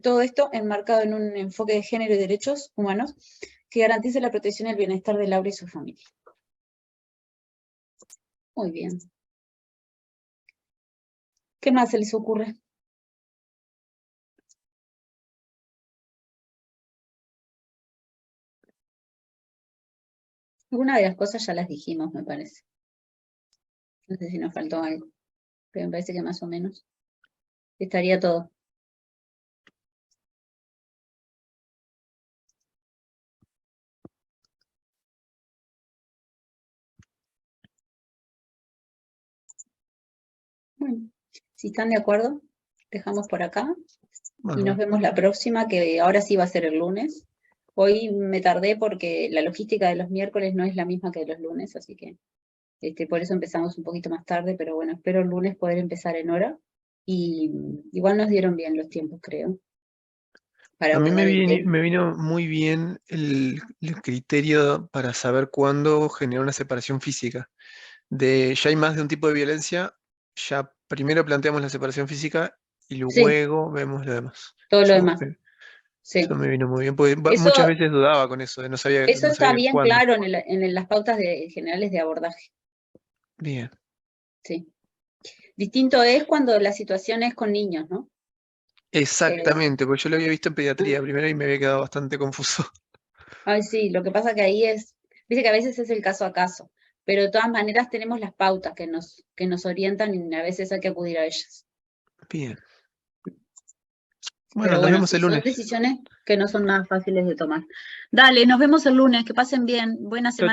todo esto enmarcado en un enfoque de género y derechos humanos que garantice la protección y el bienestar de Laura y su familia. Muy bien. ¿Qué más se les ocurre? Alguna de las cosas ya las dijimos, me parece. No sé si nos faltó algo, pero me parece que más o menos estaría todo. Bueno, si están de acuerdo, dejamos por acá y nos Bueno, vemos la próxima, que ahora sí va a ser el lunes. Hoy me tardé porque la logística de los miércoles no es la misma que de los lunes, así que por eso empezamos un poquito más tarde, pero bueno, espero el lunes poder empezar en hora. Y igual nos dieron bien los tiempos, creo, para a mí abordar el tema. me vino muy bien el criterio para saber cuándo generar una separación física. Ya hay más de un tipo de violencia, ya primero planteamos la separación física y Sí, luego vemos lo demás. todo lo Eso, demás, eso sí. me vino muy bien, porque Eso, muchas veces dudaba con eso, no sabía, eso no está sabía bien cuándo. claro en las pautas generales de abordaje, Bien. sí. Distinto es cuando la situación es con niños, ¿no? Exactamente, porque yo lo había visto en pediatría primero y me había quedado bastante confuso. Ay, sí, lo que pasa que ahí viste que a veces es el caso a caso, pero de todas maneras tenemos las pautas que nos orientan y a veces hay que acudir a ellas. Bien. Bueno, Pero nos bueno, vemos sí, el son lunes. decisiones que no son nada fáciles de tomar. Dale, nos vemos el lunes, que pasen bien, buena Chau, semana.